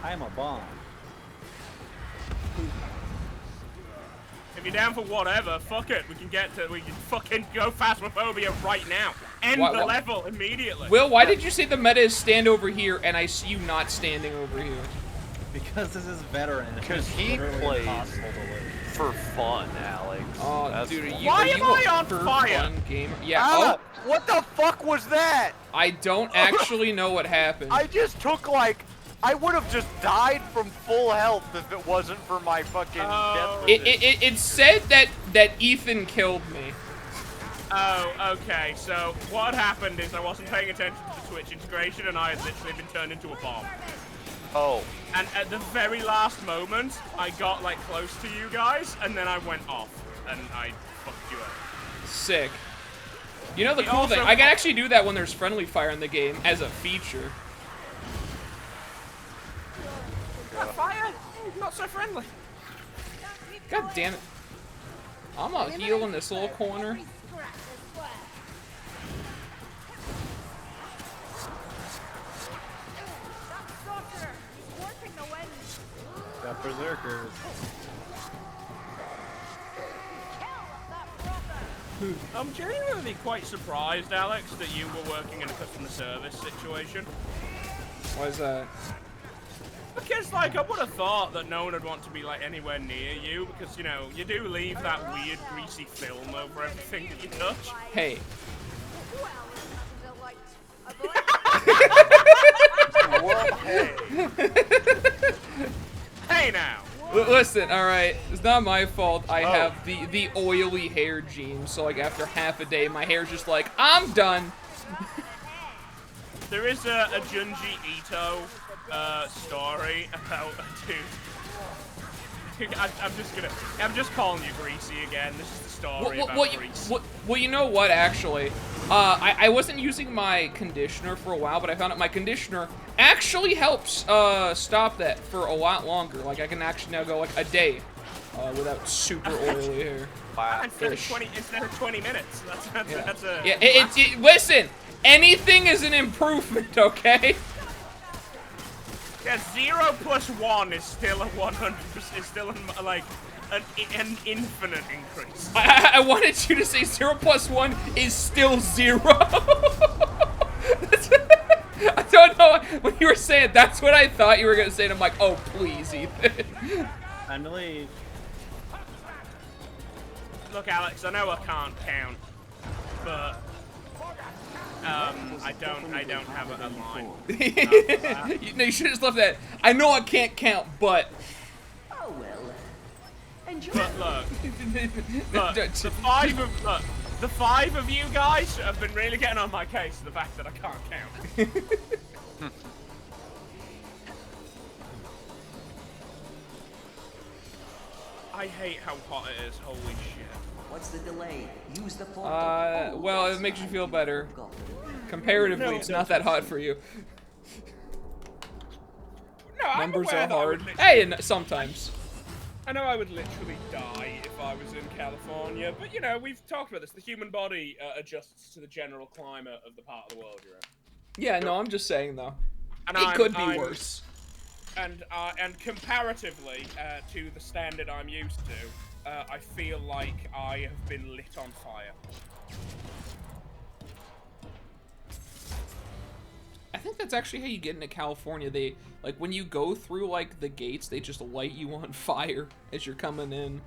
I am a bomb. If you're down for whatever, fuck it. We can fucking go Phasmophobia right now. End the level immediately. Will, why did you say the meta is stand over here and I see you not standing over here? Because this is veteran. Because he plays for fun, Alex. Oh, that's dude, why am I on fire? Fun gamer? Yeah. What the fuck was that? I don't actually know what happened. I just took like, I would have just died from full health if it wasn't for my fucking death resist. It said that Ethan killed me. Oh, okay. So what happened is I wasn't paying attention to the Twitch integration, and I had literally been turned into a bomb. Oh. And at the very last moment, I got like close to you guys, and then I went off, and I fucked you up. Sick. You know the cool thing? I can actually do that when there's friendly fire in the game as a feature. Fire? Not so friendly. God damn it. I'm a heal in this little corner. Got berserkers. I'm genuinely quite surprised, Alex, that you were working in a customer service situation. Why is that? Because, like, I would have thought that no one would want to be, like, anywhere near you, because, you know, you do leave that weird, greasy film over everything that you touch. Hey. Hey now! Listen, alright, it's not my fault I have the oily hair gene, so like after half a day my hair's just like, I'm done! There is a Junji Ito story about a dude. I'm just calling you Greasy again. This is the story about Grease. Well, you know what, actually? I wasn't using my conditioner for a while, but I found out my conditioner actually helps stop that for a lot longer. Like, I can actually now go, like, a day without super oily hair. Wow. Instead of 20 minutes. That's a... Yeah, listen! Anything is an improvement, okay? Yeah, 0 plus 1 is still a 100%, is still like an infinite increase. I wanted you to say 0 plus 1 is still 0. I don't know, when you were saying that's what I thought you were going to say, and I'm like, oh, please, Ethan. I'm really... Look, Alex, I know I can't count, but I don't have a line. You should have just left that. I know I can't count, but. Oh well. Enjoy. But look, the five of you guys have been really getting on my case for the fact that I can't count. I hate how hot it is. Holy shit. What's the delay? Use the Well, it makes you feel better. Comparatively, it's not that hot for you. No, Numbers are hard. Hey, and sometimes. I know I would literally die if I was in California, but you know, we've talked about this. The human body adjusts to the general climate of the part of the world you're in. Yeah, no, I'm just saying though. And it could be worse. And comparatively to the standard I'm used to, I feel like I have been lit on fire. I think that's actually how you get into California. They, like, when you go through, like, the gates, they just light you on fire as you're coming in.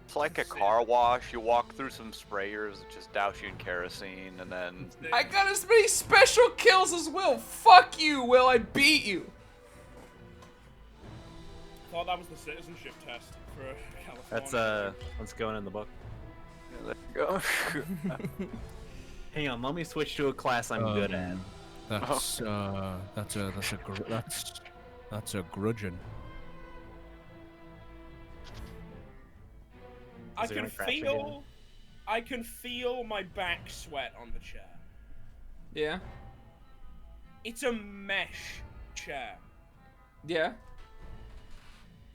It's like a car wash. You walk through some sprayers that just douse you in kerosene, and then... I got as many special kills as Will. Fuck you, Will. I beat you. I thought that was the citizenship test for California. That's going in the book. Yeah, there you go. Hang on, let me switch to a class I'm good at. That's a grudgeon. I can feel my back sweat on the chair. Yeah. It's a mesh chair. Yeah.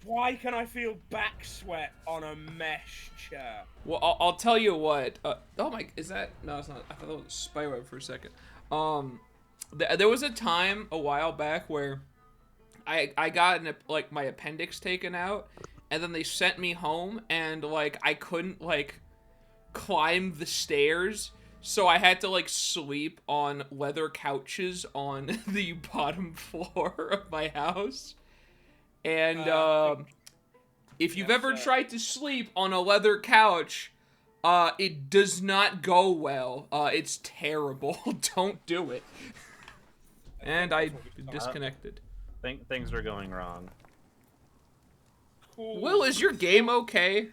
Why can I feel back sweat on a mesh chair? Well, I'll tell you what. Oh my, is that? No, it's not. I thought that was Spyweb for a second. There was a time a while back where I got like my appendix taken out, and then they sent me home, and like I couldn't like climb the stairs, so I had to like sleep on leather couches on the bottom floor of my house. And if you've ever tried to sleep on a leather couch, it does not go well. It's terrible. Don't do it. And I disconnected. Things are going wrong. Will, is your game okay?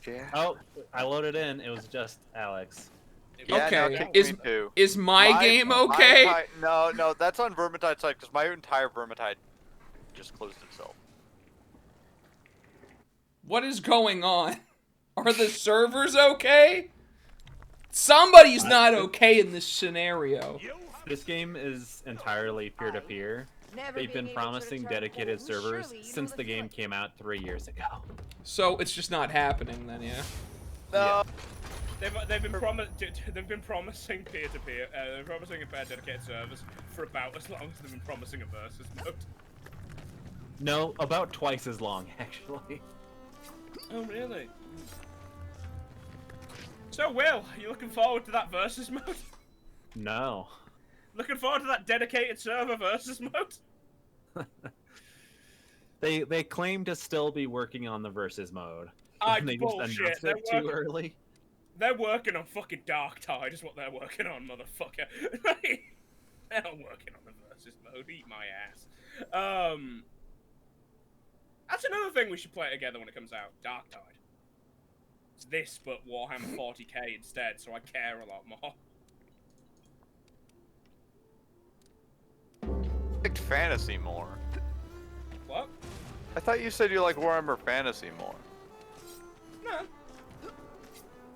Yeah. Oh, I loaded in. It was just Alex. Yeah, okay. No, is my game okay? No, that's on Vermintide side because my entire Vermintide just closed itself. What is going on? Are the servers okay? Somebody's not okay in this scenario. This game is entirely peer-to-peer. They've been promising dedicated servers since the game came out 3 years ago. So it's just not happening then, yeah? No. Yeah. They've been promising peer-to-peer. They're promising a pair of dedicated servers for about as long as they've been promising a versus mode. No, about twice as long, actually. Oh, really? So, Will, you looking forward to that versus mode? No. Looking forward to that dedicated server versus mode? They claim to still be working on the versus mode. They bullshit. just announced it too early. They're working on fucking Darktide is what they're working on, motherfucker. They're not working on the versus mode. Eat my ass. That's another thing we should play together when it comes out. Darktide. It's this, but Warhammer 40k instead, so I care a lot more. I liked Fantasy more. What? I thought you said you like Warhammer Fantasy more. No.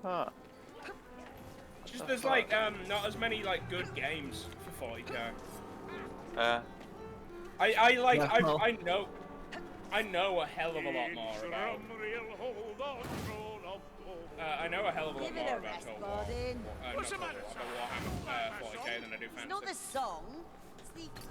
Huh. Just there's like not as many like good games for 40k. I know a hell of a lot more about. I know a hell of a lot more about Total War. Warhammer 40k than I do Fantasy. Not the song.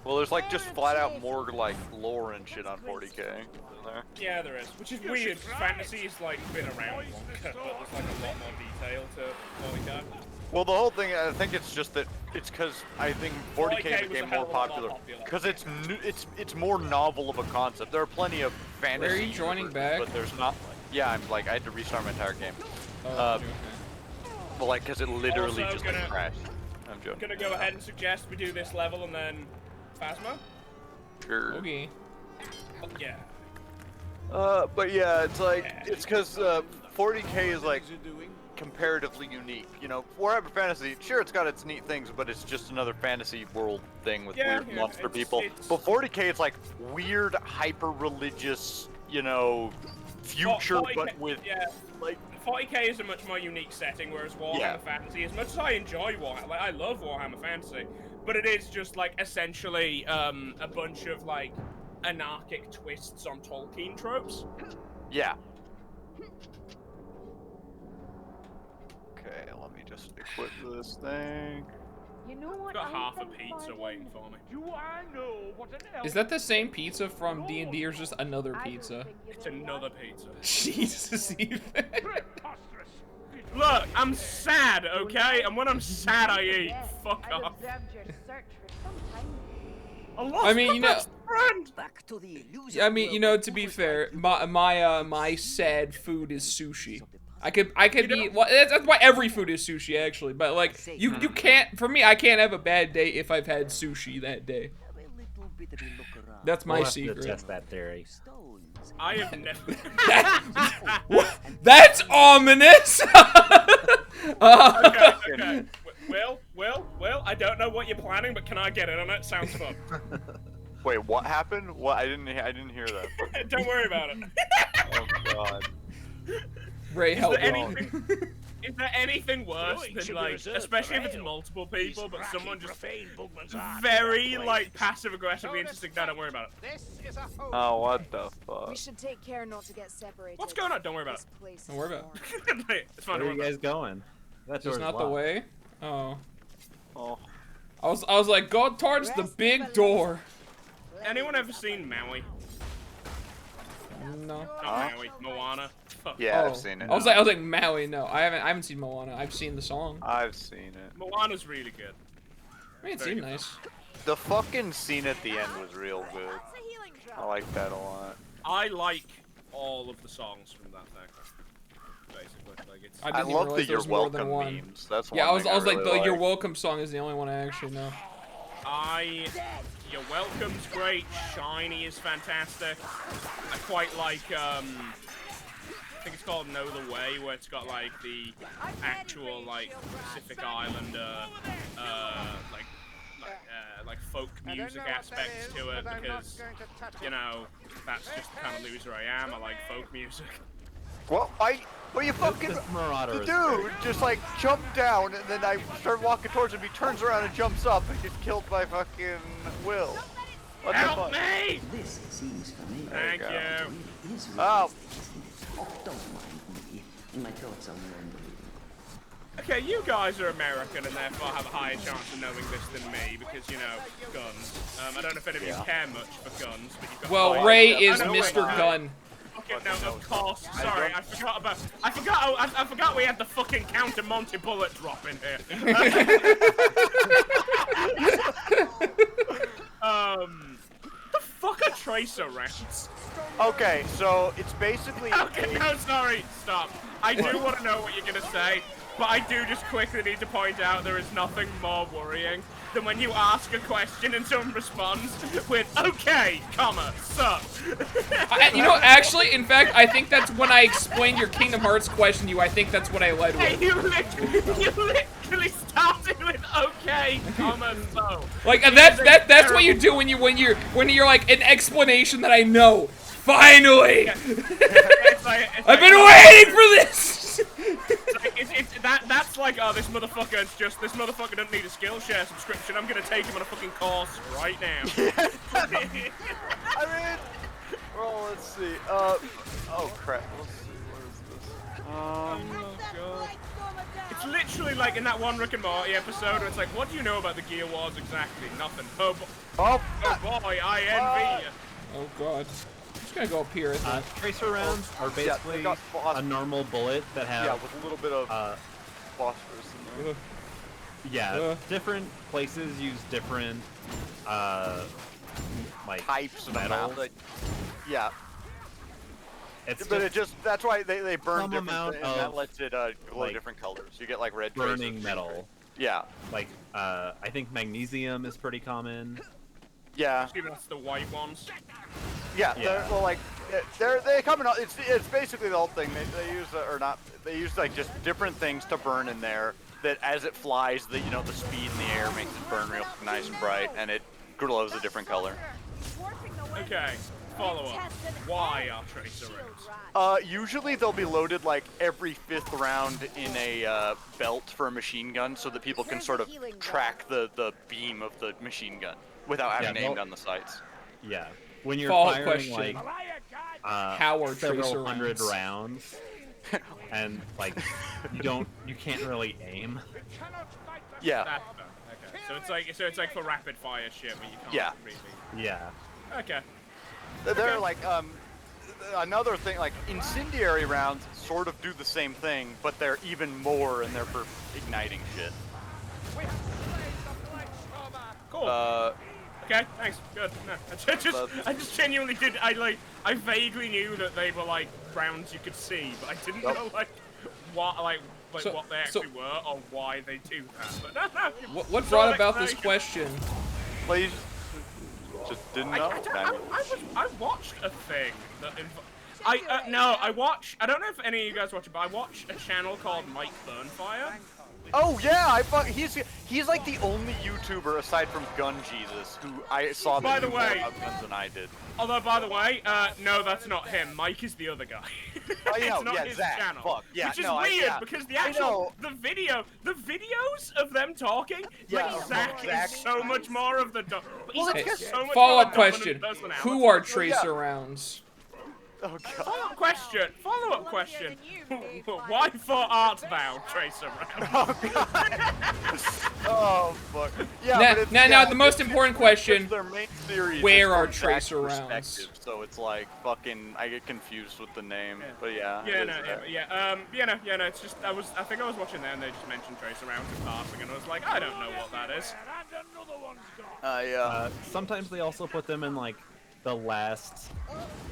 Well, there's like just flat out more like lore and shit on 40k, isn't there? Yeah, there is, which is weird. Fantasy's like been around longer, but there's like a lot more detail to 40k. Well, the whole thing, I think it's just that it's because I think 40k became more popular because it's more novel of a concept. There are plenty of fantasy. Where are you joining back? But there's not. Yeah, I had to restart my entire game. Well, like, because it literally Also just gonna- like crashed. I'm joking. Gonna go ahead and suggest we do this level and then Phasma. Sure. Okay. Yeah. But yeah, it's like, it's because 40K is like comparatively unique. You know, Warhammer Fantasy, sure, it's got its neat things, but it's just another fantasy world thing with weird monster people. But 40K, it's like weird, hyper-religious, you know, future, 40K, but with like. 40K is a much more unique setting, whereas Warhammer Fantasy, as much as I enjoy Warhammer, like I love Warhammer Fantasy, but it is just like essentially a bunch of like anarchic twists on Tolkien tropes. Yeah. Okay, let me just equip this thing. You know what? Got half a I've been pizza waiting for me. Do I know what an elf Is that the same pizza from D&D or just another pizza? It's another pizza. Jesus, Ethan. preposterous? Look, I'm sad, okay? And when I'm sad, I eat. Fuck I've off. observed your search for some time. I lost I mean, my you know, best friend. Back to the illusion. I mean, you know, to be fair, my sad food is sushi. I could eat. Well, that's why every food is sushi, actually. But like, you can't. For me, I can't have a bad day if I've had sushi that day. That's my We'll have secret. to test that theory. I have never. That's ominous. Okay. Will, I don't know what you're planning, but can I get in on it? Sounds fun. Wait, what happened? What? I didn't hear that. Don't worry about it. Oh god. Ray, help me. Is there anything worse than like, especially if it's multiple people, but someone just very like passive aggressively interested? No, don't worry about it. This is a hole. Oh, what the fuck? We should take care not to get separated. What's going on? Don't worry about it. This place Don't worry is about boring. It's fine. Where Don't are worry you about guys going? That Just door's not the locked. way. Oh. Oh. I was like, go towards the big door. it. Anyone ever seen Maui? No. Not Maui, Moana. Fuck. Yeah, Oh. I've seen it. I was like Maui. No, I haven't seen Moana. I've seen the song. I've seen it. Moana's really good. I mean, it Very seemed good. nice. The fucking scene at the end was real good. It's a healing I drop. like that a lot. I like all of the songs from that thing. Basically, like it's. I I didn't even love realize the there You're was more than Welcome one. memes. That's one Yeah, I was thing like, really the You're like. Welcome song is the only one I actually know. You're Welcome's great. Shiny is fantastic. I quite like I think it's called Know the Way, where it's got like the actual like Pacific Islander like folk I don't music know what that aspects is, to it, but I'm not because going to touch you it. know that's just the kind of loser I am. I like folk music. What? What you fucking? This Marauder The is dude great. just like jumped down, and then I started walking towards him. He turns around and jumps up and gets killed by fucking Will. What the Help fuck? me! This seems familiar. Thank you go. you. It is Oh. realistic, isn't it? Oh, don't mind me. My thoughts are more unbelievable. Okay, you guys are American and therefore have a higher chance of knowing this than me because, you know, guns. I don't know if any of you care much for guns, but you've got... Well, Ray is I know Mr. Ray. Gun. Okay, no, of course. Sorry, I forgot we had the fucking counter Monty Bullet drop in here. The fuck are tracer rounds? Okay, so it's basically. Okay, no, sorry, stop. I do want to know what you're gonna say, but I do just quickly need to point out there is nothing more worrying than when you ask a question and someone responds with "okay, comma, so." You know, actually, in fact, I think that's when I explained your Kingdom Hearts question to you. I think that's what I led Hey, with. you literally started with "okay, comma, so." Like that's what you do when you're like an explanation that I know. Finally, I've been waiting for this. That's like, oh, this motherfucker doesn't need a Skillshare subscription. I'm gonna take him on a fucking course right now. I mean, well, let's see. Oh crap. Let's see. What is this? It's literally like in that one Rick and Morty episode where it's like, what do you know about the Gear Wars exactly? Nothing. Oh boy, I envy you. Oh god. I'm just gonna go up here. Tracer rounds are basically got a normal bullet that have Yeah, with a little bit of phosphorus in there. yeah, different places use different like Types of metal. amount. Like, yeah. But it just, that's why they burn some different, amount and of, that lets it glow like, different colors. You get like red burning traces. metal. Yeah. Like, I think magnesium is pretty common. Yeah. That's the white ones. Yeah. Yeah. Well, like, they come in. It's basically the whole thing. They use or not. They use like just different things to burn in there. That as it flies, the speed in the air makes it burn real nice and bright, and it glows a different color. Okay. Follow up. Why are tracer rounds? Usually they'll be loaded like every 5th round in a belt for a machine gun, so that people can sort of track the beam of the machine gun without having to aim down the sights. Yeah. When you're Follow-up firing question. like How are several tracer hundred rounds? and like you can't really aim. Yeah. Okay. So it's like for rapid fire shit where you can't really. Yeah. Okay. They're like another thing, like incendiary rounds sort of do the same thing, but they're even more, and they're for igniting shit. Cool. Okay, thanks. Good. No, I just genuinely did. I vaguely knew that they were like rounds you could see, but I didn't know what what they actually were or why they do that. But no. What brought about this question? Please. Just didn't know. I watched a thing that I don't know if any of you guys watch it, but I watch a channel called Mike Burnfire. Oh yeah, he's like the only YouTuber aside from Gun Jesus who I saw By that the way, more about guns than I did. Although, by the way, no, that's not him. Mike is the other guy. It's not his Zach, channel. Fuck. Yeah, which is no, weird because the videos of them talking, Zach is so much more of the. Follow-up question: Who are tracer rounds? Oh god. Follow-up question. Why for art thou, tracer round? Oh god. Oh fuck. Yeah. Now, the most important question: their main series where are is tracer rounds? So it's like fucking. I get confused with the name, but yeah. It's just I think I was watching there and they just mentioned tracer rounds in passing, and I was like, I don't know what that is. Yeah. Sometimes they also put them in like the last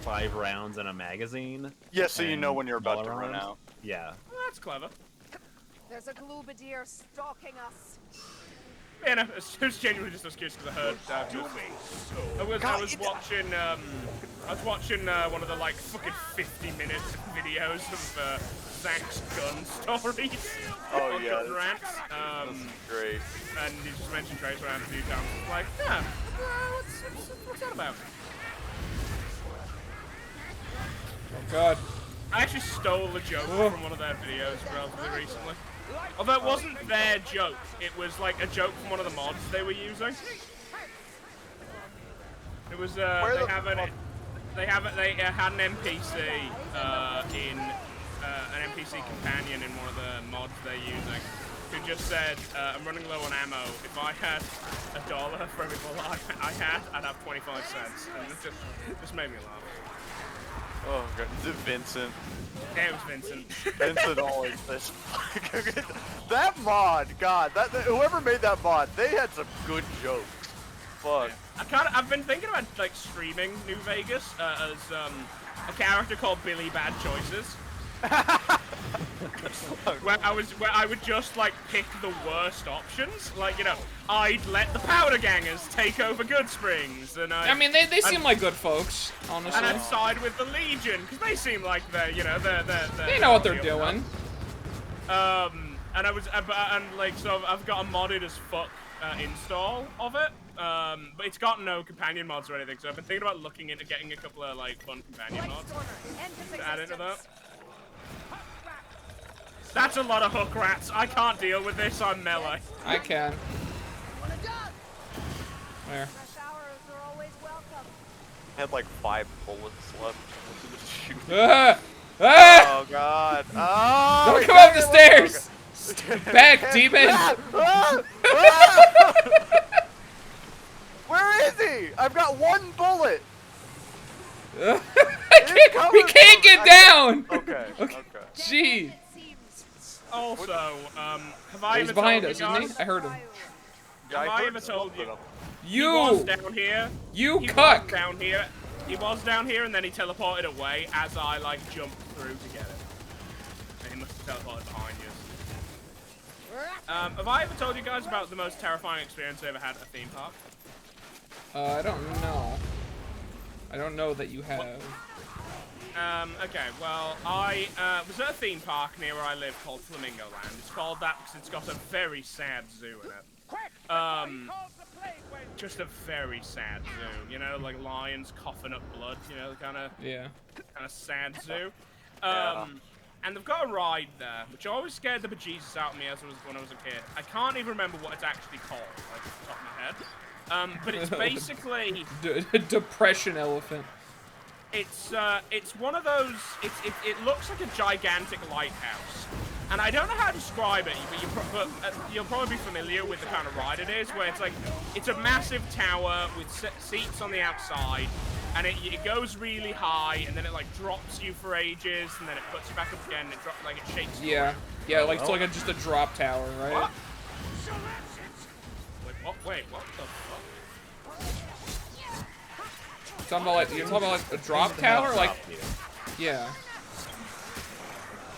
5 rounds in a magazine. Yeah, so you know when you're about to run out. Yeah. Well, that's clever. There's a Gloobadeer stalking us. Yeah, no, it's genuinely just excuse because I heard. I was watching one of the like fucking 50-minute videos of Zach's gun stories. Oh yeah. Gun rants. That's great. And he just mentioned tracer rounds a few times. It's like, yeah, what's that about? Oh god. I actually stole a joke from one of their videos relatively recently. Although it wasn't their joke, it was like a joke from one of the mods they were using. It was they had an NPC in an NPC companion in one of the mods they're using, who just said, I'm running low on ammo. If I had $1 for every bullet I had, I'd have 25 cents. And it just made me laugh. Oh god, is it Vincent? Yeah, it was Vincent. Vincent always says, that mod, god, whoever made that mod, they had some good jokes. Fuck. I've been thinking about like streaming New Vegas as a character called Billy Bad Choices. where I would just like pick the worst options, like I'd let the Powder Gangers take over Goodsprings, and I mean they seem like good folks, honestly. And I'd side with the Legion because they seem like they're they know what they're doing. And so I've got a modded as fuck install of it. But it's got no companion mods or anything, so I've been thinking about looking into getting a couple of like fun companion mods to add into that. That's a lot of hook rats. I can't deal with this. I'm melee. I can. Where? Had like 5 bullets left. Oh god. Oh, don't come up the stairs! Okay. Back, demon! Where is he? I've got 1 bullet! We can't get down! Okay. Gee. Also, have I He's ever behind told us, you guys? isn't he? I heard him. Have I ever told you? You! He was down here. You he cuck! Was down here. He was down here, and then he teleported away as I, like, jumped through to get it. And he must have teleported behind you. Have I ever told you guys about the most terrifying experience I ever had at a theme park? I don't know. I don't know that you have. Okay, well, I was at a theme park near where I live called Flamingo Land. It's called that because it's got a very sad zoo in it. Just a very sad zoo, you know, like lions coughing up blood, you know, kind of sad zoo. And they've got a ride there, which always scared the bejesus out of me when I was a kid. I can't even remember what it's actually called, like, off the top of my head. But it's basically Depression elephant. It's one of those. It looks like a gigantic lighthouse, and I don't know how to describe it. But you'll probably be familiar with the kind of ride it is, where it's a massive tower with seats on the outside, and it goes really high, and then it like drops you for ages, and then it puts you back up again. And it drops like it shakes. Yeah, yeah, like it's like just a drop tower, right? What? Wait, what the fuck? You're talking about like a drop tower, like yeah.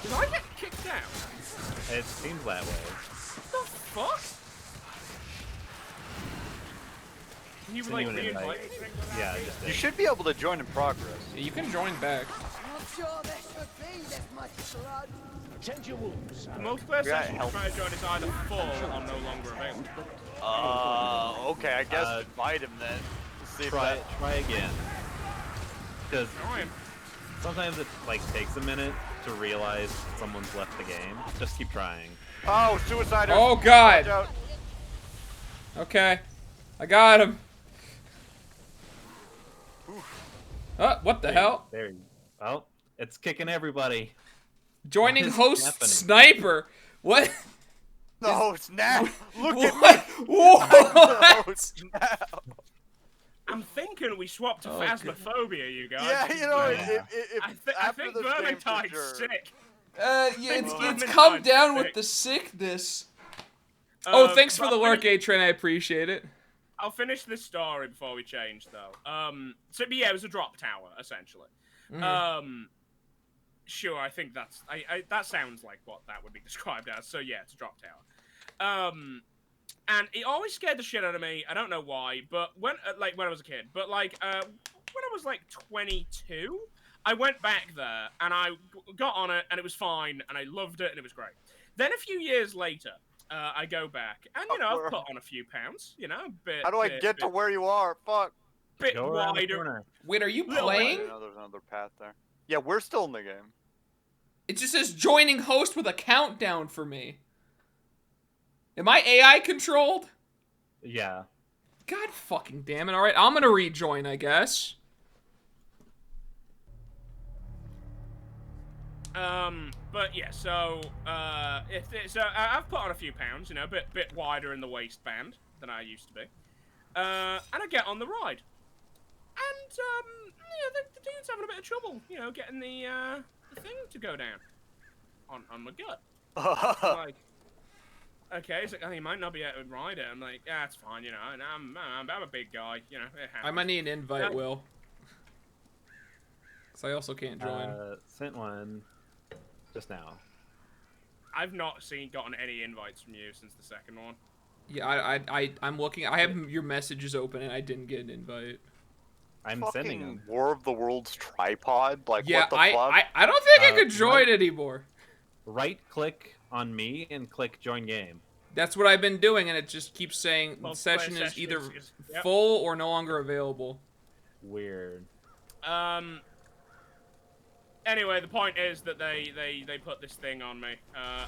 Did I get kicked out? It seems that way. What the fuck? You like re-invite? Yeah, you should be able to join in progress. Yeah, you can join back. Not sure there should be this much blood. Tend your wounds. The multiplayer session you try to join is either full or no longer available. Okay, I guess invite him then. See try again. Because sometimes it like takes a minute to realize someone's left the game. Just keep trying. Oh, suicide! Oh god! Okay, I got him. What the hell? There you go. Oh, it's kicking everybody. Joining host Sniper. What? No, it's now. Look at me. What? No, it's now. I'm thinking we swapped to Phasmophobia, you guys. Yeah, you know, I think Vermintide's sick. Yeah, it's come down with the sickness. Oh, thanks for the lurk, A-Train. I appreciate it. I'll finish this story before we change, though. So yeah, it was a drop tower, essentially. Sure, I think that's that sounds like what that would be described as. So yeah, it's a drop tower. And it always scared the shit out of me. I don't know why, but when I was a kid, but like when I was like 22, I went back there and I got on it and it was fine and I loved it and it was great. Then a few years later, I go back and you know I've put on a few pounds, you know. How do I get to where you are? Fuck. Bit wider. Wait, are you playing? I know there's another path there. Yeah, we're still in the game. It just says joining host with a countdown for me. Am I AI controlled? Yeah. God fucking damn it. Alright, I'm gonna rejoin, I guess. But yeah, so, I've put on a few pounds, you know, a bit wider in the waistband than I used to be. And I get on the ride. And, yeah, the dude's having a bit of trouble, you know, getting the thing to go down. On my gut. I'm like, okay, he's like, oh, you might not be able to ride it. I'm like, yeah, it's fine, you know, and I'm a big guy, you know, it happens. I might need an invite, Will. Because I also can't join. Sent one just now. I've not gotten any invites from you since the second one. Yeah, I'm looking. I have your messages open and I didn't get an invite. I'm sending them. War of the Worlds tripod? Like, yeah, what the fuck? I don't think I could join anymore. Right-click on me and click join game. That's what I've been doing, and it just keeps saying session is either full or no longer available. Weird. Anyway, the point is that they put this thing on me,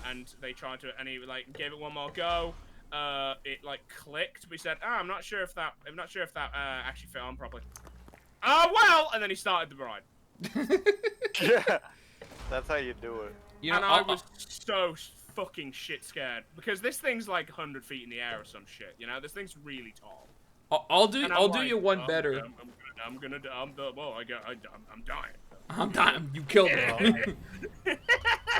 and they tried to, and he like gave it one more go. It like clicked, but he said, I'm not sure if that actually fit on properly. Oh well, and then he started the ride. Yeah, that's how you do it. You know, and I was so fucking shit scared because this thing's like 100 feet in the air or some shit. You know, this thing's really tall. I'll do you one better. I'm dying. I'm dying. You killed me.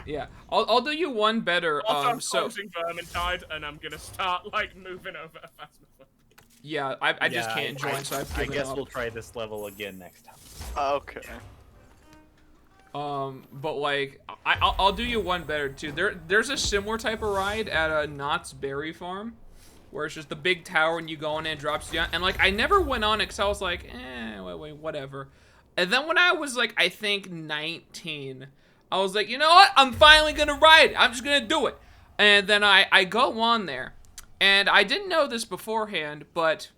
Yeah, I'll do you one better. I'm closing Vermintide, and I'm gonna start like moving over Phasmophobia. Yeah, I just can't join, so I guess we'll try this level again next time. Okay. But like, I'll do you one better too. There's a similar type of ride at Knott's Berry Farm, where it's just the big tower and you go in and it drops you down. And like, I never went on it because I was like, wait, whatever. And then when I was like, I think 19, I was like, you know what? I'm finally gonna ride it. I'm just gonna do it. And then I go on there, and I didn't know this beforehand, but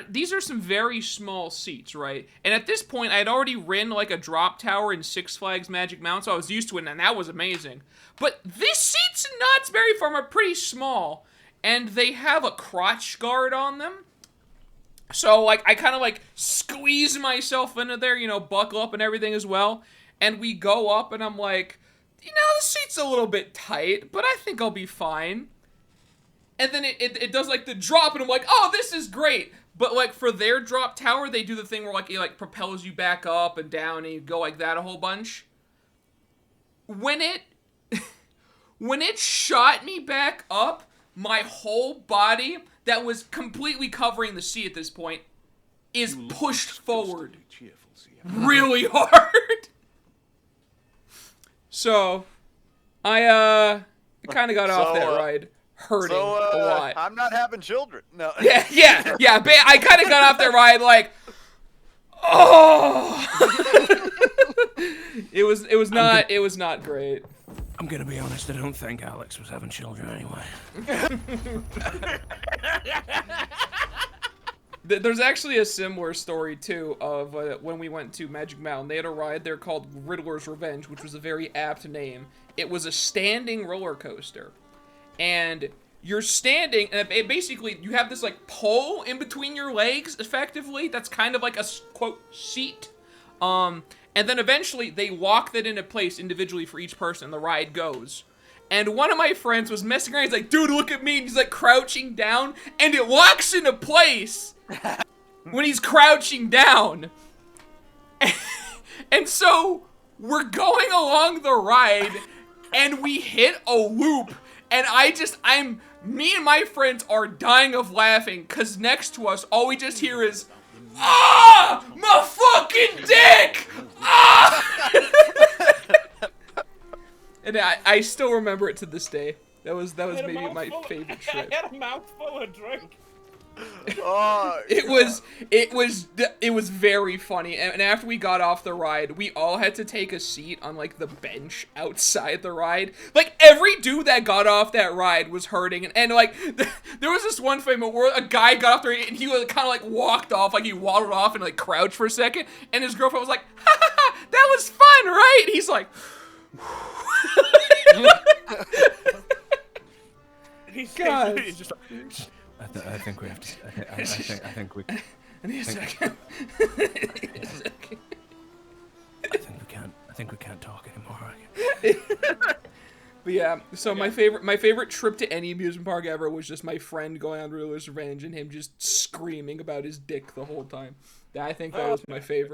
these are some very small seats, right? And at this point, I had already ridden like a drop tower in Six Flags Magic Mountain, so I was used to it, and that was amazing. But these seats in Knott's Berry Farm are pretty small, and they have a crotch guard on them. So, like, I kind of, like, squeeze myself into there, you know, buckle up and everything as well. And we go up, and I'm like, you know, the seat's a little bit tight, but I think I'll be fine. And then it does, like, the drop, and I'm like, oh, this is great. But, like, for their drop tower, they do the thing where, like, it, like, propels you back up and down, and you go like that a whole bunch. When it shot me back up, my whole body that was completely covering the seat at this point is pushed forward really hard. So, I kind of got off that ride hurting a lot. I'm not having children. No. Yeah. I kind of got off that ride like, oh. It was not great. I'm gonna be honest, I don't think Alex was having children anyway. There's actually a similar story, too, of when we went to Magic Mountain. They had a ride there called Riddler's Revenge, which was a very apt name. It was a standing roller coaster. And you're standing, and basically, you have this, like, pole in between your legs, effectively. That's kind of like a, quote, seat. And then eventually, they lock that into place individually for each person, and the ride goes. And one of my friends was messing around, he's like, dude, look at me, and he's like crouching down, and it locks into place when he's crouching down. And so, we're going along the ride, and we hit a loop, and me and my friends are dying of laughing, because next to us, all we just hear is, ah! My fucking dick! Ah! And I still remember it to this day. That was maybe my favorite trip. I had a mouthful of drink. Oh, it was very funny. And after we got off the ride, we all had to take a seat on like the bench outside the ride. Like every dude that got off that ride was hurting, and like there was this one frame where a guy got off there and he kind of like walked off, like he waddled off and like crouched for a second, and his girlfriend was like, ha ha ha, that was fun, right? And he's like, he's just like, I think we have to. I think we. I need a second. I think we can't talk anymore. But yeah, so my favorite trip to any amusement park ever was just my friend going on Riddler's Revenge and him just screaming about his dick the whole time. I think that was my favorite.